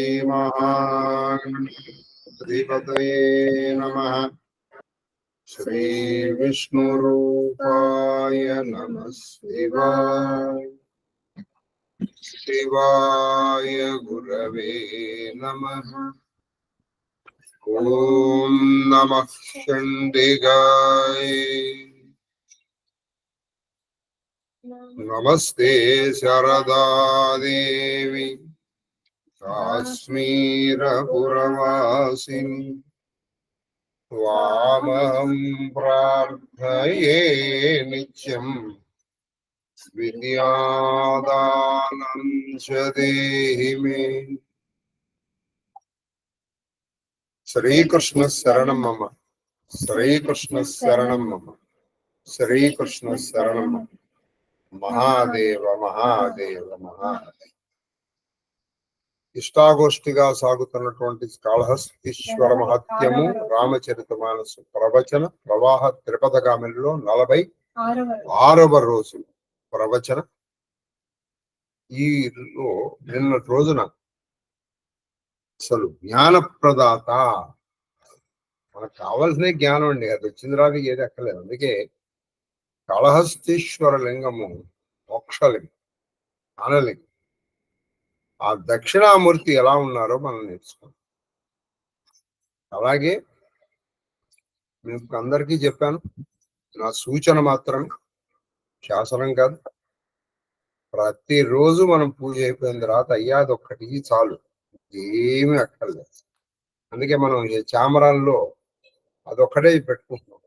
महागणाधिपतये नमः। श्री विष्णुरूपाय नमः शिवाय शिवाय गुरवे नमः। ओम नमः चंडिकाय नमस्ते शारदा देवी काश्मीरपुरवासिनी त्वामहं प्रार्थये नित्यं विद्यादानं च देहि मे। श्रीकृष्ण शरणं मम, श्रीकृष्ण शरणं मम, श्रीकृष्ण शरणं मम। महादेव महादेव महादेव। ఇష్టాగోష్ఠిగా సాగుతున్నటువంటి కాళహస్తీశ్వర మహత్యము రామచరితమానస ప్రవచన ప్రవాహ త్రిపథగామిలో 46వ రోజు ప్రవచన. ఈ నిన్న రోజున అసలు జ్ఞానప్రదాత మనకు కావాల్సిన జ్ఞానం అండి, అది వచ్చింది రాదు ఏది ఎక్కలేదు. అందుకే కాళహస్తీశ్వర లింగము మోక్షలింగం, జ్ఞానలింగం. ఆ దక్షిణామూర్తి ఎలా ఉన్నారో మనం నేర్చుకున్నాం. అలాగే మీకు అందరికీ చెప్పాను, నా సూచన మాత్రమే, శాసనం కాదు. ప్రతిరోజు మనం పూజ అయిపోయిన తర్వాత అయ్యాది ఒక్కటి చాలు, ఏమీ అక్కర్లేదు. అందుకే మనం చామరాల్లో అదొక్కటే పెట్టుకుంటున్నాం.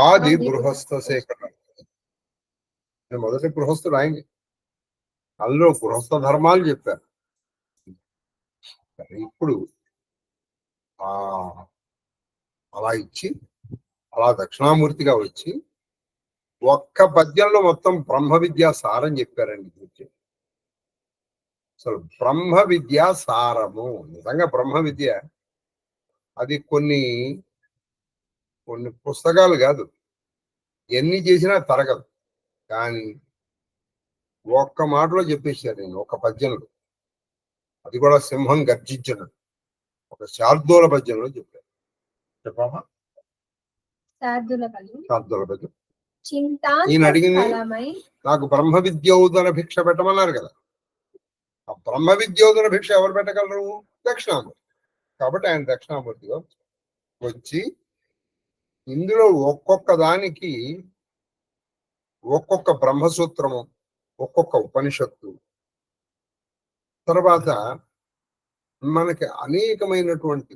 ఆది గృహస్థ శేఖరం, మొదటి గృహస్థుడు ఆయన. అందులో గృహస్థ ధర్మాలు చెప్పారు. ఇప్పుడు అలా ఇచ్చి అలా దక్షిణామూర్తిగా వచ్చి ఒక్క పద్యంలో మొత్తం బ్రహ్మ విద్యా సారం చెప్పారండి. అసలు బ్రహ్మ విద్యా సారము నిజంగా బ్రహ్మ విద్య అది కొన్ని పుస్తకాలు కాదు, ఎన్ని చేసినా తరగదు. కానీ ఒక్క మాటలో చెప్పేశారు నేను, ఒక పద్యంలో, అది కూడా సింహం గర్జించడం, ఒక శార్దూల పద్యంలో చెప్పారు. చెప్పమ్మా. శార్దూల పద్యం. ఈయన అడిగింది నాకు బ్రహ్మ విద్యోదన భిక్ష పెట్టమన్నారు కదా. ఆ బ్రహ్మ విద్యోదన భిక్ష ఎవరు పెట్టగలరు? దక్షిణామూర్తి. కాబట్టి ఆయన దక్షిణామూర్తిగా వచ్చి ఇందులో ఒక్కొక్క దానికి ఒక్కొక్క బ్రహ్మసూత్రము, ఒక్కొక్క ఉపనిషత్తు, తర్వాత మనకి అనేకమైనటువంటి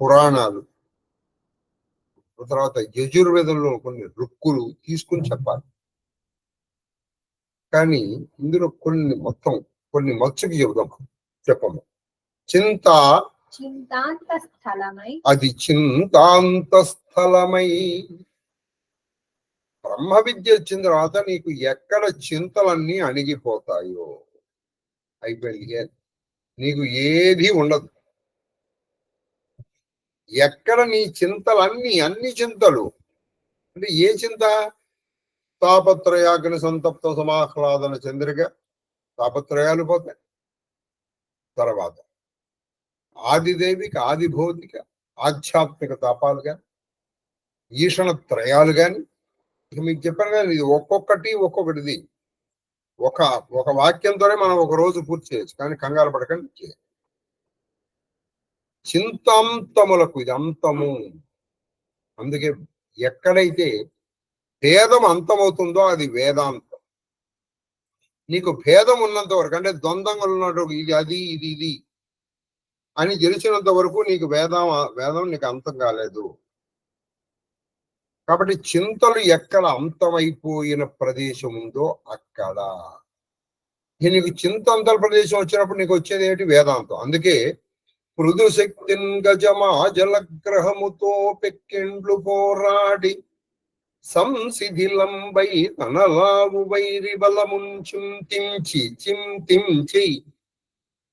పురాణాలు, తర్వాత యజుర్వేదంలో కొన్ని రుక్కులు తీసుకుని చెప్పాలి. కానీ ఇందులో కొన్ని మచ్చుకి చెబుదాం, చెప్పము. అది చింతాంత స్థలమై. బ్రహ్మ విద్య వచ్చిన తర్వాత నీకు ఎక్కడ చింతలన్నీ అణిగిపోతాయో అయిపోయింది, నీకు ఏది ఉండదు. ఎక్కడ నీ అన్ని చింతలు అంటే ఏ చింత? తాపత్రయాగ్ని సంతప్త సమాహ్లాదన చంద్రిక, తాపత్రయాలు పోతాయి. తర్వాత ఆదిదైవిక, ఆది భౌతిక, ఆధ్యాత్మిక తాపాలు కానీ, ఈషణ త్రయాలు కానీ. ఇక మీకు చెప్పాను కానీ ఇది ఒక్కొక్కటిది ఒక వాక్యంతోనే మనం ఒక రోజు పూర్తి చేయొచ్చు. కానీ కంగారు పడకండి, చింతాంతములకు ఇది అంతము. అందుకే ఎక్కడైతే భేదం అంతమవుతుందో అది వేదాంతం. నీకు భేదం ఉన్నంత వరకు, అంటే ద్వంద్వంగా ఉన్నట్టు ఇది అది ఇది అని తెలిసినంత వరకు నీకు వేదం నీకు అంతం కాలేదు. కాబట్టి చింతలు ఎక్కడ అంతమైపోయిన ప్రదేశం ఉందో అక్కడ నీకు చింతంతల ప్రదేశం వచ్చినప్పుడు నీకు వచ్చేది ఏమిటి? వేదాంతం. అందుకే పృథు శక్తిన్ గజమా జలగ్రహముతో పెక్కిండ్లు పోరాడి సంసిధిలంబై తనలావు వైరి బలమున్ చింతించి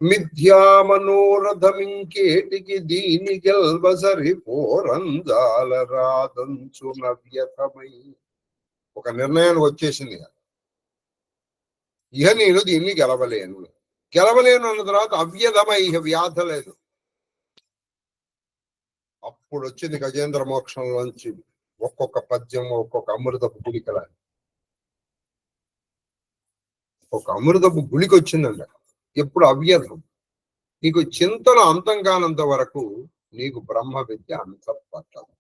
మిథ్యా మనోరథమింకేటికి దీని గెల్వసరి పోరంజాల రాదంచు నవ్యతమై. ఒక నిర్ణయానికి వచ్చేసింది, ఇహ నేను దీన్ని గెలవలేను అన్న తర్వాత అవ్యధమై, వ్యాధ లేదు. అప్పుడు వచ్చింది గజేంద్ర మోక్షంలోంచి ఒక్కొక్క పద్యం ఒక్కొక్క అమృతపు గుళికల, ఒక అమృతపు గుళికి వచ్చిందండి. ఎప్పుడు అవ్యధం. నీకు చింతన అంతం కానంత వరకు నీకు బ్రహ్మ విద్య అంత పట్టదు.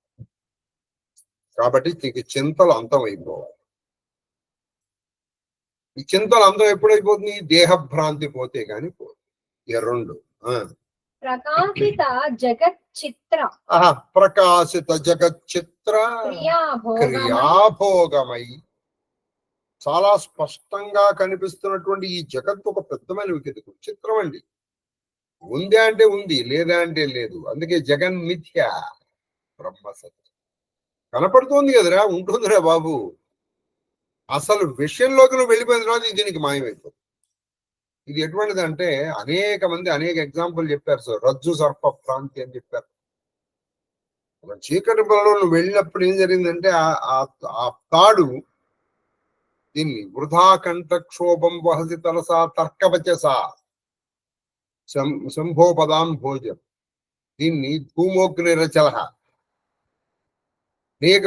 కాబట్టి నీకు చింతలు అంతం అయిపోవాలి. ఈ చింతలు అంతం ఎప్పుడైపోతుంది? దేహభ్రాంతి పోతే గాని పోదు. ఇక రెండు ప్రకాశిత జగత్ చిత్ర, ప్రకాశిత జగత్ చిత్ర క్రియాభోగమై. చాలా స్పష్టంగా కనిపిస్తున్నటువంటి ఈ జగత్తు ఒక పెద్దమైన వికృతి, చిత్రం అండి. ఉంది అంటే ఉంది, లేదా అంటే లేదు. అందుకే జగన్మిథ్య, బ్రహ్మ సత్యం. కనపడుతోంది కదరా, ఉంటుందిరా బాబు. అసలు విషయంలోకి నువ్వు వెళ్ళిపోయిన తర్వాత దీనికి మాయమైపోతుంది. ఇది ఎటువంటిది అంటే, అనేక మంది అనేక ఎగ్జాంపుల్ చెప్పారు. సార్, రజ్జు సర్ప ప్రాంతి అని చెప్పారు. చీకటి పొలలో నువ్వు వెళ్ళినప్పుడు ఏం జరిగిందంటే, ఆ తాడు దీన్ని వృధా కంఠక్షోభం వహసి తలసా తర్కవచసా శంభోపదాం భోజం, దీన్ని ధూమోగ్ని రచలహ, అనేక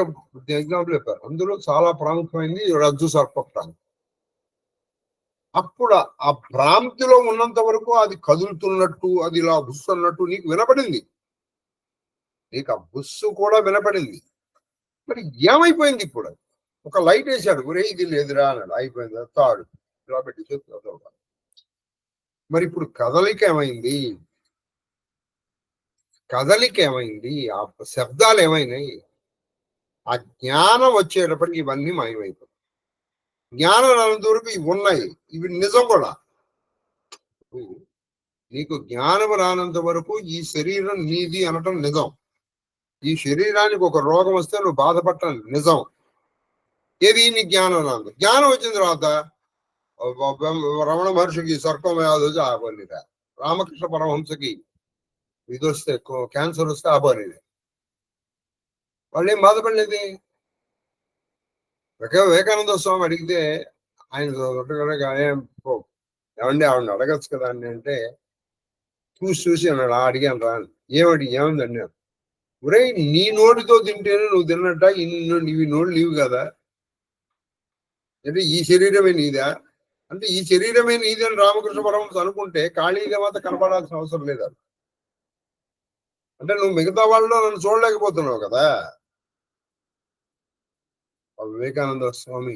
ఎగ్జాంపుల్ చెప్పారు. అందులో చాలా ప్రాముఖ్యమైనది రజ్జు సర్ప ప్రాంతి. అప్పుడు ఆ భ్రాంతిలో ఉన్నంత వరకు అది కదులుతున్నట్టు, అది ఇలా బుస్సు అన్నట్టు నీకు వినపడింది. నీకు ఆ బుస్సు కూడా వినపడింది. మరి ఏమైపోయింది? ఇప్పుడు ఒక లైట్ వేసాడు, ఒరే ఇది లేదురా అన్నాడు, అయిపోయింది. తాడు ఇలా పెట్టి చెప్తాడు. మరి ఇప్పుడు కదలిక ఏమైంది? ఆ శబ్దాలు ఏమైనాయి? ఆ జ్ఞానం వచ్చేటప్పటికి ఇవన్నీ మాయమైపోయి. జ్ఞానం రానంత వరకు ఇవి ఉన్నాయి, ఇవి నిజం కూడా. నీకు జ్ఞానం రానంత వరకు ఈ శరీరం నీది అనటం నిజం. ఈ శరీరానికి ఒక రోగం వస్తే నువ్వు బాధపడటం నిజం. ఏది? నీ జ్ఞానం రాదు. జ్ఞానం వచ్చిన తర్వాత రమణ మహర్షికి సర్పం వ్యాధి వచ్చి ఆపనిరా, రామకృష్ణ పరమహంసకి ఇది వస్తే క్యాన్సర్ వస్తే ఆపనిరే. వాళ్ళు ఏం బాధపడలేదు. వివేకానంద స్వామి అడిగితే ఆయన ఏమండి ఆవిడ అడగచ్చు కదా అని అంటే, చూసి అన్నాడు. అడిగాను రా, ఏముంది అన్నాడు. ఒరే, నీ నోటితో తింటేనే నువ్వు తిన్నట్ట, ఇవి నోళ్ళు నీవు కదా అంటే ఈ శరీరమే నీదా అంటే ఈ శరీరమే నీది అని రామకృష్ణ పరమహంస అనుకుంటే ఖాళీగా మాత్రం కనపడాల్సిన అవసరం లేదు. అంటే నువ్వు మిగతా వాళ్ళలో నన్ను చూడలేకపోతున్నావు కదా. వివేకానంద స్వామి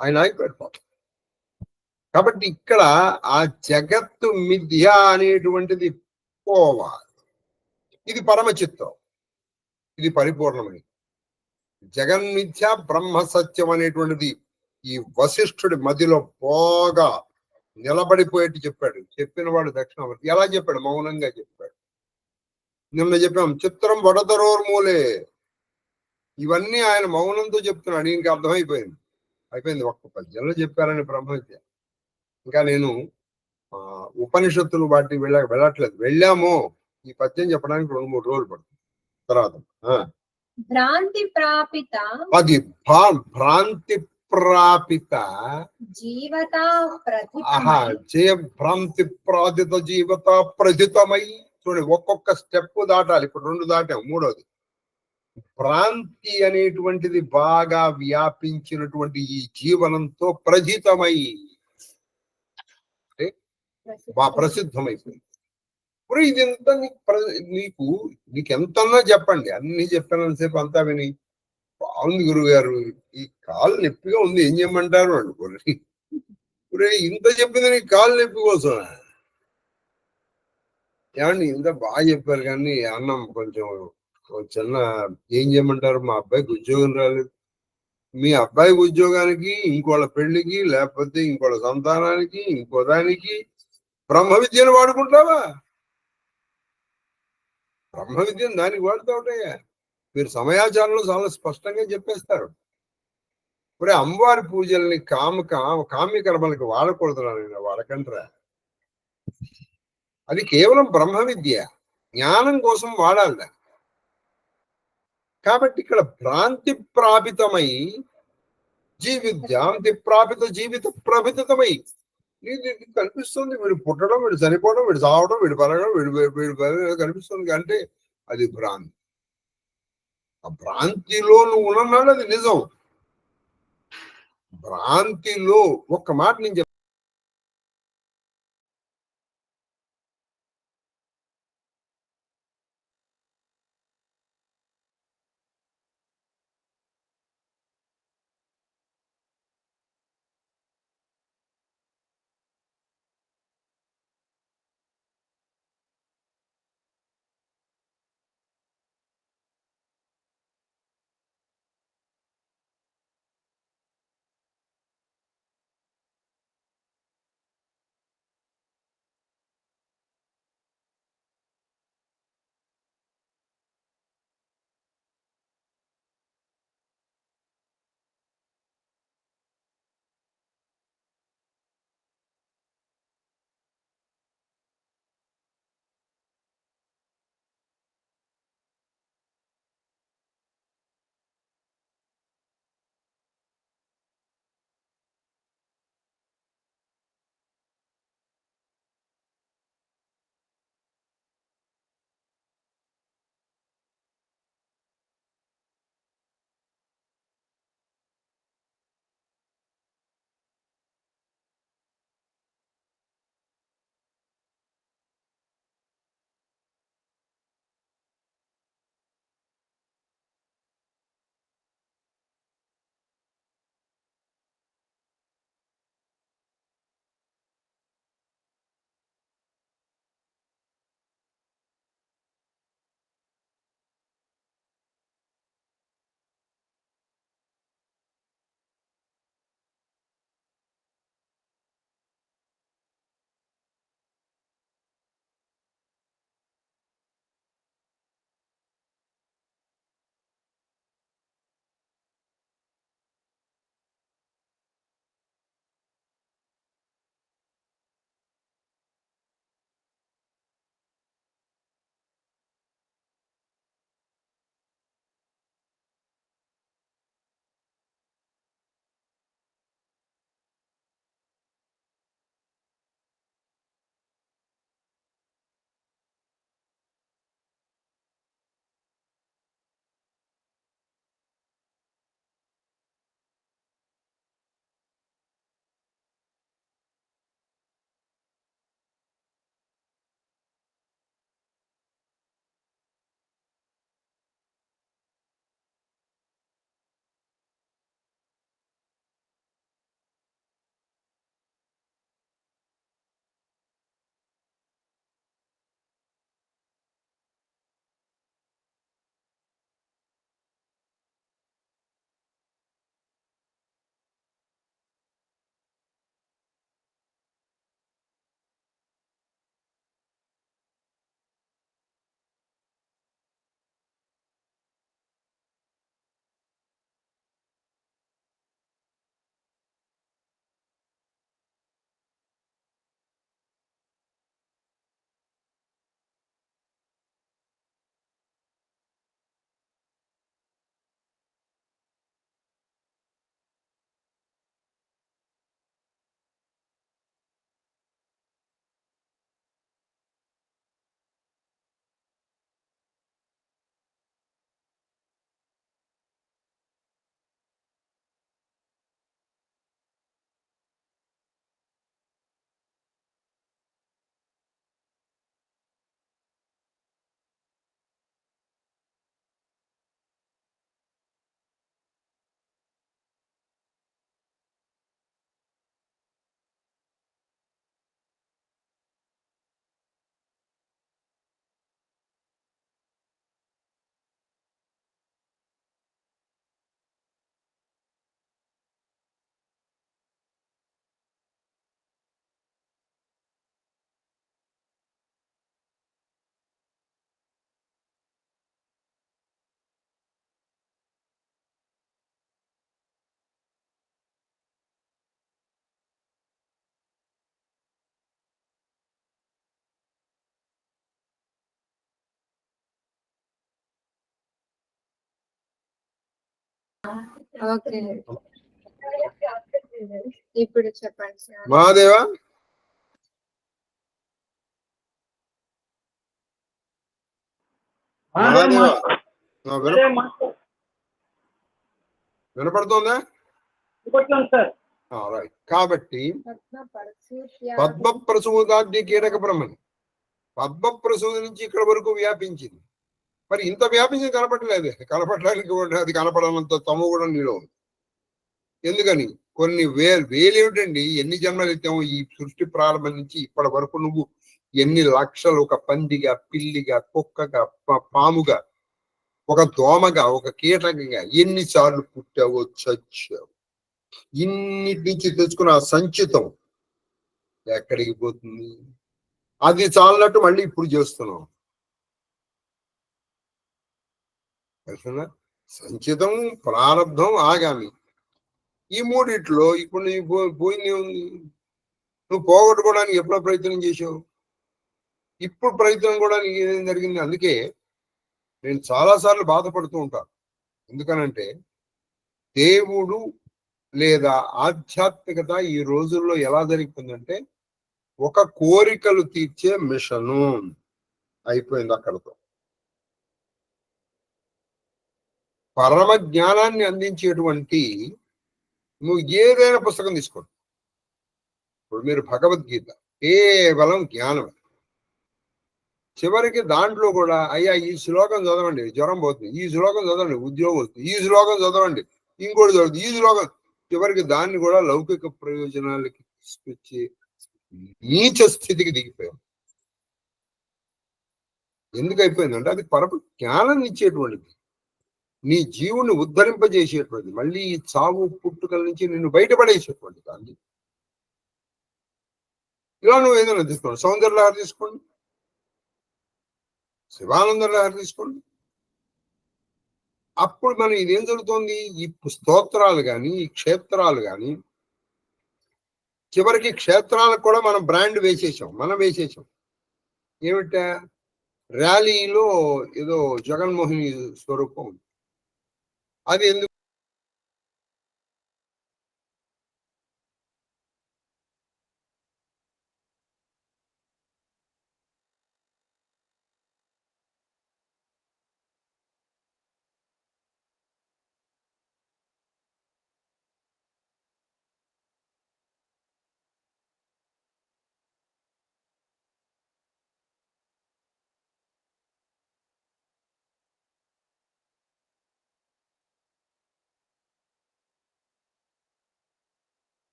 ఆయన ఆగిపోయాడు. కాబట్టి ఇక్కడ ఆ జగత్తు మిథ్య అనేటువంటిది పోవాలి. ఇది పరమచిత్తం, ఇది పరిపూర్ణమైనది. జగన్మిథ్య బ్రహ్మ సత్యం అనేటువంటిది ఈ వశిష్ఠుడి మధ్యలో పోగా నిలబడిపోయేట్టు చెప్పాడు. చెప్పిన వాడు దక్షిణామూర్తి. ఎలా చెప్పాడు? మౌనంగా చెప్పాడు. నిన్న చెప్పాం, చిత్రం వడదరోర్మూలే. ఇవన్నీ ఆయన మౌనంతో చెప్తున్నాడు. ఇంకా అయిపోయింది. ఒక్క పద్యంలో చెప్పారని బ్రహ్మవిద్య. ఇంకా నేను ఉపనిషత్తులు వాటి వెళ్ళట్లేదు. వెళ్ళాము, ఈ పద్యం చెప్పడానికి 2-3 రోజులు పడుతుంది. తర్వాత భ్రాంతి ప్రాపిత, అది భ్రాంతి ప్రాపిత జీవత భ్రాంతి ప్రాదిత జీవత ప్రథితమై. చూడండి, ఒక్కొక్క స్టెప్ దాటాలి. ఇప్పుడు 2 దాటాం, 3వది భ్రాంతి అనేటువంటిది బాగా వ్యాపించినటువంటి ఈ జీవనంతో ప్రథితమై అంటే బాగా ప్రసిద్ధమైపోయింది. ఇప్పుడు ఇదంతా నీకెంతన్నా చెప్పండి, అన్ని చెప్పినంతసేపు అంతా విని బాగుంది గురుగారు, ఈ కాలు నొప్పిగా ఉంది, ఏం చేయమంటారు అనుకోండి. ఇప్పుడు ఇంత చెప్పింది నీకు కాలు నొప్పి కోసం ఏమండి? ఇంత బాగా చెప్పారు కానీ అన్నం కొంచెం చిన్న ఏం చేయమంటారు, మా అబ్బాయికి ఉద్యోగం రాలేదు. మీ అబ్బాయికి ఉద్యోగానికి, ఇంకోళ్ళ పెళ్లికి, లేకపోతే ఇంకోళ్ళ సంతానానికి, ఇంకో దానికి బ్రహ్మ విద్యను వాడుకుంటావా? బ్రహ్మ విద్యను దానికి వాడుతూ ఉంటాయా? మీరు సమయాచారంలో చాలా స్పష్టంగా చెప్పేస్తారు. ఇప్పుడు అమ్మవారి పూజల్ని కామ్య కర్మలకి వాడకూడదు నేను వాడకండ్రా. అది కేవలం బ్రహ్మ విద్య, జ్ఞానం కోసం వాడాలి దాన్ని. కాబట్టి ఇక్కడ భ్రాంతి ప్రాపితమై భ్రాంతి ప్రాపిత జీవిత ప్రభితమై నీకు కనిపిస్తుంది వీడు పుట్టడం, వీడు చనిపోవడం, వీడు చావడం, వీడు పరగడం, వీడు కనిపిస్తుంది. అంటే అది భ్రాంతి. ఆ భ్రాంతిలో నువ్వు ఉన్నాడు, అది నిజం. భ్రాంతిలో ఒక్క మాట నేను ఓకే ఇప్పుడు చెప్పండి సార్. మహాదేవా మహాదేవా వినపడుతుందా? Sir right. కాబట్టి పద్మ ప్రసూదాద్య కీటక బ్రహ్మని పద్మ ప్రసూది నుంచి ఇక్కడ వరకు వ్యాపించింది. మరి ఇంత వ్యాపించింది కనపడలేదు. కనపడడానికి అది కనపడనంత తమ కూడా నీలో ఉంది. ఎందుకని కొన్ని వేలేమిటండి, ఎన్ని జన్మలు ఎత్తాము ఈ సృష్టి ప్రారంభం నుంచి ఇప్పటి వరకు నువ్వు ఎన్ని లక్షలు, ఒక పందిగా, పిల్లిగా, కుక్కగా, పాముగా, ఒక దోమగా, ఒక కీటకంగా ఎన్నిసార్లు పుట్టావో చచ్చావు. ఇన్నిటి నుంచి తెచ్చుకున్న ఆ సంచితం ఎక్కడికి పోతుంది? అది చాలన్నట్టు మళ్ళీ ఇప్పుడు చేస్తున్నాం. తెలుసునా? సంచితం, ప్రారంధం, ఆగామి. ఈ మూడిట్లో ఇప్పుడు నీ పోయింది ఉంది. నువ్వు పోగొట్టుకోవడానికి ఎప్పుడో ప్రయత్నం చేసావు, ఇప్పుడు ప్రయత్నం కూడా నీకు ఏం జరిగింది? అందుకే నేను చాలాసార్లు బాధపడుతూ ఉంటాను. ఎందుకనంటే దేవుడు లేదా ఆధ్యాత్మికత ఈ రోజుల్లో ఎలా జరిగిపోయిందంటే ఒక కోరికలు తీర్చే మిషను అయిపోయింది అక్కడతో. పరమ జ్ఞానాన్ని అందించేటువంటి నువ్వు ఏదైనా పుస్తకం తీసుకోండి. ఇప్పుడు మీరు భగవద్గీత కేవలం జ్ఞానం. చివరికి దాంట్లో కూడా అయ్యా ఈ శ్లోకం చదవండి జ్వరం పోతుంది, ఈ శ్లోకం చదవండి ఉద్యోగం వస్తుంది, ఈ శ్లోకం చదవండి ఇంకోటి చదవండి, ఈ శ్లోకం, చివరికి దాన్ని కూడా లౌకిక ప్రయోజనాలకి తీసుకొచ్చి నీచ స్థితికి దిగిపోయాం. ఎందుకు అయిపోయిందంటే అది పరమ జ్ఞానం ఇచ్చేటువంటిది, నీ జీవుని ఉద్ధరింపజేసేటువంటిది, మళ్ళీ ఈ చావు పుట్టుకల నుంచి నిన్ను బయటపడేసేటువంటి దాన్ని. ఇలా నువ్వు ఏదైనా తీసుకోండి, సౌందర్యలహరి తీసుకోండి, శివానంద లహరి తీసుకోండి. అప్పుడు మనం ఇదేం జరుగుతోంది? ఈ స్తోత్రాలు కానీ ఈ క్షేత్రాలు కానీ చివరికి క్షేత్రాలకు కూడా మనం బ్రాండ్ వేసేసాం. మనం వేసేసాం ఏమిటా? ర్యాలీలో ఏదో జగన్మోహిని స్వరూపం ఉంది. అది ఎందుకు?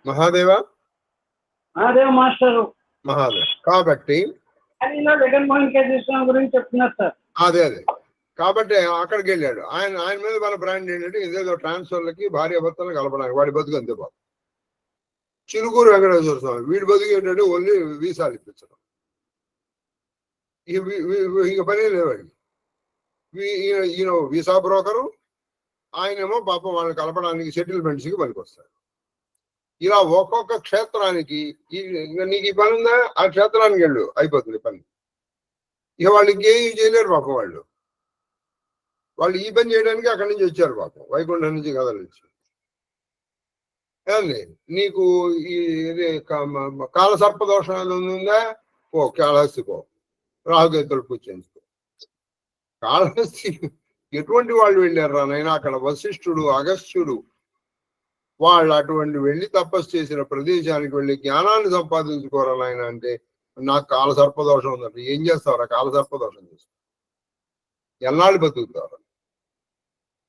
మహాదేవా మాస్టర్ మహాదేవ్. కాబట్టి జగన్మోహన్ గురించి చెప్తున్నారు సార్. అదే కాబట్టి అక్కడికి వెళ్ళాడు. ఆయన మీద మన బ్రాండ్ ఏంటంటే ఇదేదో ట్రాన్స్ఫర్లకి భార్య భర్తలు కలపడానికి, వాడి బతుకు అంతే బాబు. చిలుకూరు వెంకటేశ్వర స్వామి వీడి బతుకు ఏంటంటే ఓన్లీ వీసాలు ఇప్పించడం, ఇక పనే లేవాడికి. ఈయన వీసా బ్రోకరు, ఆయనేమో పాపం వాళ్ళని కలపడానికి సెటిల్మెంట్స్కి పనికొస్తాడు. ఇలా ఒక్కొక్క క్షేత్రానికి నీకు ఈ పని ఉందా, ఆ క్షేత్రానికి వెళ్ళు, అయిపోతుంది పని. ఇక వాళ్ళు ఇంకేం చేయలేరు పాపం. వాళ్ళు ఈ పని చేయడానికి అక్కడి నుంచి వచ్చారు పాపం, వైకుంఠం నుంచి కథల నుంచి. ఏంది నీకు ఈ ఇది కాలసర్ప దోషం ఏదో ఉందా, పో కాళహస్తి పో, రాహుకేతులు కూర్చొని. కాళహస్తి ఎటువంటి వాళ్ళు వెళ్ళారు నాయన? అక్కడ వశిష్ఠుడు, అగస్త్యుడు వాళ్ళు అటువంటి వెళ్ళి తపస్సు చేసిన ప్రదేశానికి వెళ్ళి జ్ఞానాన్ని సంపాదించుకోరా నాయన అంటే, నాకు కాలసర్పదోషం ఉందంటే ఏం చేస్తావురా? కాలసర్పదోషం చేస్తావు. ఎన్నాళ్ళు బతుకుతావు?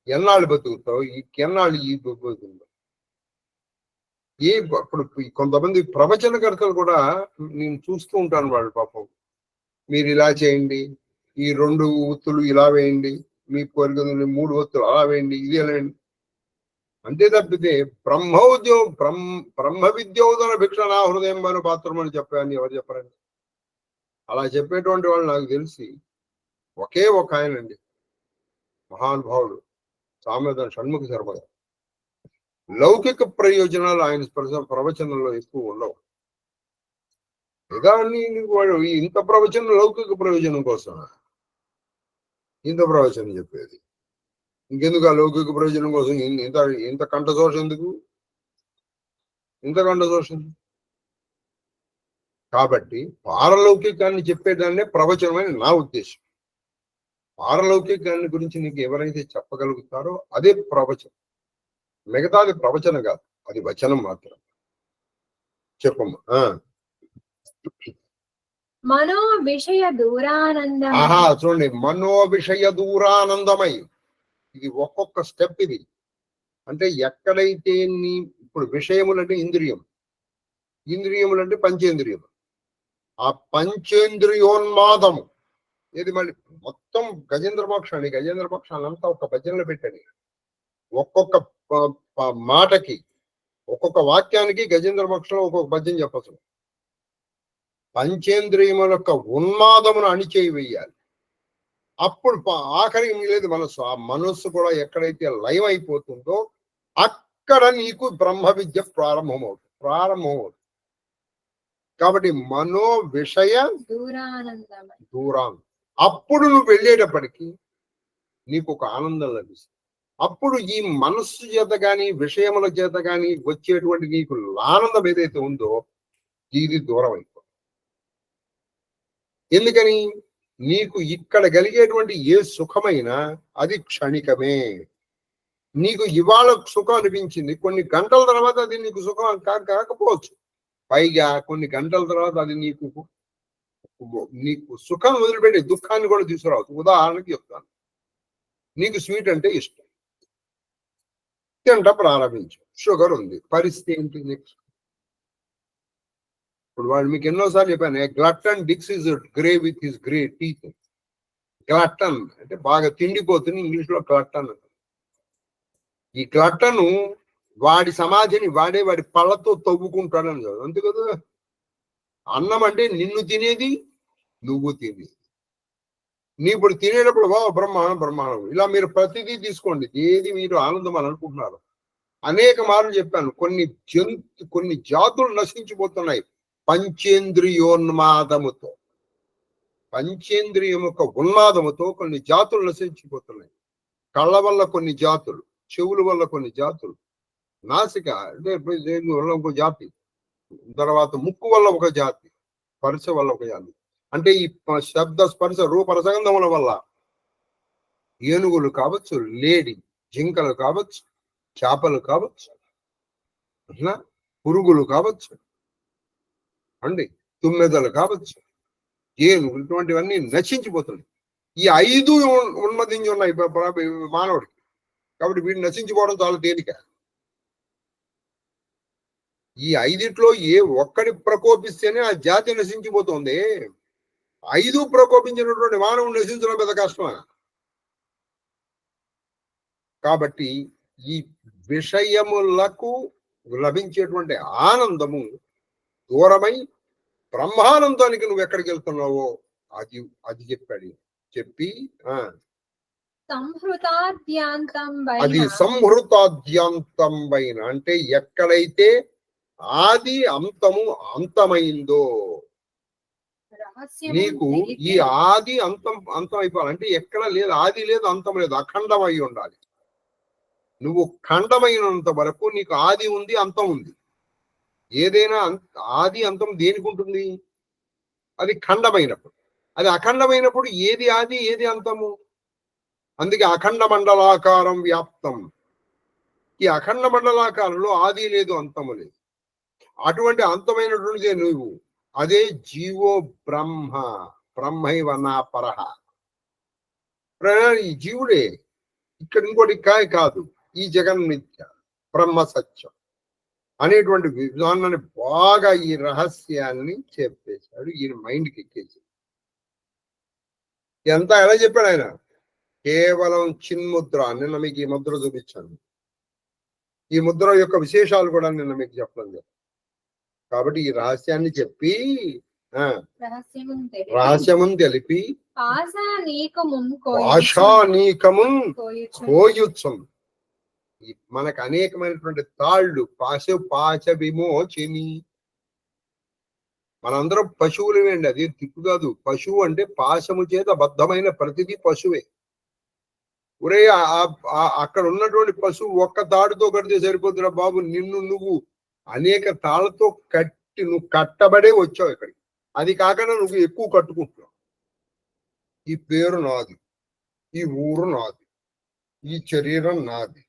ఎన్నాళ్ళు బతుకుతావు? ఎన్నాళ్ళు ఈ బతుకుతావు? అప్పుడు కొంతమంది ప్రవచనకర్తలు కూడా నేను చూస్తూ ఉంటాను, వాళ్ళు పాపం మీరు ఇలా చేయండి, ఈ 2 ఒత్తులు ఇలా వేయండి, మీ కోరిక 3 ఒత్తులు అలా వేయండి, ఇది వేయండి అంతే తప్పితే బ్రహ్మ విద్యోదన భిక్షణ హృదయం పైన పాత్రం అని చెప్పాను. ఎవరు చెప్పరండి? అలా చెప్పేటువంటి వాళ్ళు నాకు తెలిసి ఒకే ఒక ఆయనండి, మహానుభావుడు సామ్యధన షణ్ముఖ శర్మ గారు. లౌకిక ప్రయోజనాలు ఆయన ప్రవచనంలో ఎక్కువ ఉండవు. నిజాన్ని వాడు ఇంత ప్రవచనం లౌకిక ప్రయోజనం కోసం ఇంత ప్రవచనం చెప్పేది. ఇంకెందుకు ఆ లౌకిక ప్రయోజనం కోసం ఇంత కంఠదోషం ఎందుకు? ఇంత కంఠదోషం. కాబట్టి పారలౌకికాన్ని చెప్పేదాన్నే ప్రవచనమని నా ఉద్దేశం. పారలౌకికాన్ని గురించి నీకు ఎవరైతే చెప్పగలుగుతారో అదే ప్రవచనం. మిగతాది ప్రవచనం కాదు, అది వచనం మాత్రం. చెప్పమ్మా. మనో విషయ దూరానందం. ఆహా, చూడండి, మనో విషయ దూరానందమై. ఇది ఒక్కొక్క స్టెప్. ఇది అంటే ఎక్కడైతే ఇప్పుడు విషయములు అంటే ఇంద్రియం, ఇంద్రియములు అంటే పంచేంద్రియములు. ఆ పంచేంద్రియోన్మాదము ఇది మళ్ళీ మొత్తం గజేంద్ర మోక్షాన్ని, గజేంద్ర మోక్షాలంతా ఒక భజనలో పెట్టండి. ఒక్కొక్క మాటకి, ఒక్కొక్క వాక్యానికి గజేంద్ర మోక్షంలో ఒక్కొక్క భజన చెప్పచ్చు. పంచేంద్రియముల యొక్క ఉన్మాదమును అణిచేయి. అప్పుడు ఆఖరికి మిగిలేదు మనస్సు. ఆ మనస్సు కూడా ఎక్కడైతే లయం అయిపోతుందో అక్కడ నీకు బ్రహ్మ విద్య ప్రారంభమవుతుంది. కాబట్టి మనో విషయ దూరాన్. అప్పుడు నువ్వు వెళ్ళేటప్పటికి నీకు ఒక ఆనందం లభిస్తుంది. అప్పుడు ఈ మనస్సు చేత గాని విషయముల చేత గాని వచ్చేటువంటి నీకు ఆనందం ఏదైతే ఉందో ఇది దూరం అయిపోతుంది. ఎందుకని? నీకు ఇక్కడ కలిగేటువంటి ఏ సుఖమైనా అది క్షణికమే. నీకు ఇవాళ సుఖం అనిపించింది, కొన్ని గంటల తర్వాత అది నీకు సుఖం కాకపోవచ్చు. పైగా కొన్ని గంటల తర్వాత అది నీకు సుఖం వదిలిపెట్టి దుఃఖాన్ని కూడా తీసుకురావచ్చు. ఉదాహరణకి చెప్తాను, నీకు స్వీట్ అంటే ఇష్టం, తింట ప్రారంభించు, షుగర్ ఉంది, పరిస్థితి ఏంటి నెక్స్ట్? ఇప్పుడు వాళ్ళు మీకు ఎన్నోసార్లు చెప్పాను, glutton digs his grave with his grey teeth. Glutton అంటే బాగా తిండిపోతుంది, ఇంగ్లీష్ లో గ్లట్టన్. ఈ గ్లట్టను వాడి సమాధిని వాడి పళ్ళతో తవ్వుకుంటాడని కాదు, అంతే కదా. అన్నం అంటే నిన్ను తినేది, నువ్వు తినేది. నీ ఇప్పుడు తినేటప్పుడు బ్రహ్మాండం ఇలా మీరు ప్రతిదీ తీసుకోండి, ఏది మీరు ఆనందం అని అనుకుంటున్నారు. అనేక మార్లు చెప్పాను, కొన్ని జాతులు నశించిపోతున్నాయి పంచేంద్రియోన్మాదముతో. పంచేంద్రియం యొక్క ఉన్మాదముతో కొన్ని జాతులు నశించిపోతున్నాయి. కళ్ళ వల్ల కొన్ని జాతులు, చెవుల వల్ల కొన్ని జాతులు, నాసిక అంటే వల్ల ఒక జాతి, తర్వాత ముక్కు వల్ల ఒక జాతి, స్పర్శ వల్ల ఒక జాతి. అంటే ఈ శబ్ద స్పర్శ రూప రసగంధముల వల్ల ఏనుగులు కావచ్చు, లేడి జింకలు కావచ్చు, చేపలు కావచ్చు, పురుగులు కావచ్చు అండి, తుమ్మెదలు కావచ్చు, ఏనుగులు, ఇటువంటివన్నీ నశించిపోతున్నాయి. ఈ 5 ఉన్మతించి ఉన్నాయి మానవుడికి. కాబట్టి వీడు నశించిపోవడం చాలా తేలిక. ఈ 5 ఏ ఒక్కడి ప్రకోపిస్తేనే ఆ జాతి నశించిపోతుంది. 5 ప్రకోపించినటువంటి మానవుడు నశించడం పెద్ద కష్టమా? కాబట్టి ఈ విషయములకు లభించేటువంటి ఆనందము దూరమై బ్రహ్మానందానికి నువ్వు ఎక్కడికి వెళ్తున్నావో అది చెప్పి అది సంహృతాద్యాంతం పైన, అంటే ఎక్కడైతే ఆది అంతమైందో నీకు ఈ ఆది అంతం అయిపోవాలి. అంటే ఎక్కడ లేదు, ఆది లేదు, అంతం లేదు, అఖండం అయి ఉండాలి. నువ్వు ఖండమైనంత వరకు నీకు ఆది ఉంది, అంతం ఉంది. ఏదైనా ఆది అంతం దేనికి ఉంటుంది? అది ఖండమైనప్పుడు. అది అఖండమైనప్పుడు ఏది ఆది ఏది అంతము? అందుకే అఖండ మండలాకారం వ్యాప్తం. ఈ అఖండ మండలాకారంలో ఆది లేదు, అంతము లేదు. అటువంటి అంతమైనటువంటిదే నువ్వు. అదే జీవో బ్రహ్మ, బ్రహ్మైవ నా పరహ. ఈ జీవుడే. ఇక్కడ ఇంకోటి కాదు. ఈ జగన్మిథ్య, బ్రహ్మ సత్యం అనేటువంటి విధానాన్ని బాగా ఈ రహస్యాన్ని చెప్పేశాడు. ఈయన మైండ్కి ఎక్కేసి ఎంత ఎలా చెప్పాడు ఆయన? కేవలం చిన్ముద్ర. నిన్న మీకు ఈ ముద్ర చూపించాను. ఈ ముద్ర యొక్క విశేషాలు కూడా నిన్న మీకు చెప్పడం లేదు. కాబట్టి ఈ రహస్యాన్ని చెప్పి రహస్యమున్ తెలిపి పాశానీకమున్ కోయుత్సం. మనకు అనేకమైనటువంటి తాళ్ళు పాశ విమోచిని. మనందరం పశువులమేండి, అది తిప్పు కాదు. పశువు అంటే పాశము చేత బద్ధమైన ప్రతిదీ పశువే. ఒరే అక్కడ ఉన్నటువంటి పశువు ఒక్క తాడుతో కడితే సరిపోతున్నా బాబు. నిన్ను నువ్వు అనేక తాళ్లతో కట్టి నువ్వు కట్టబడే వచ్చావు ఇక్కడికి. అది కాకుండా నువ్వు ఎక్కువ కట్టుకుంటున్నావు. ఈ పేరు నాది, ఈ ఊరు నాది, ఈ శరీరం నాది.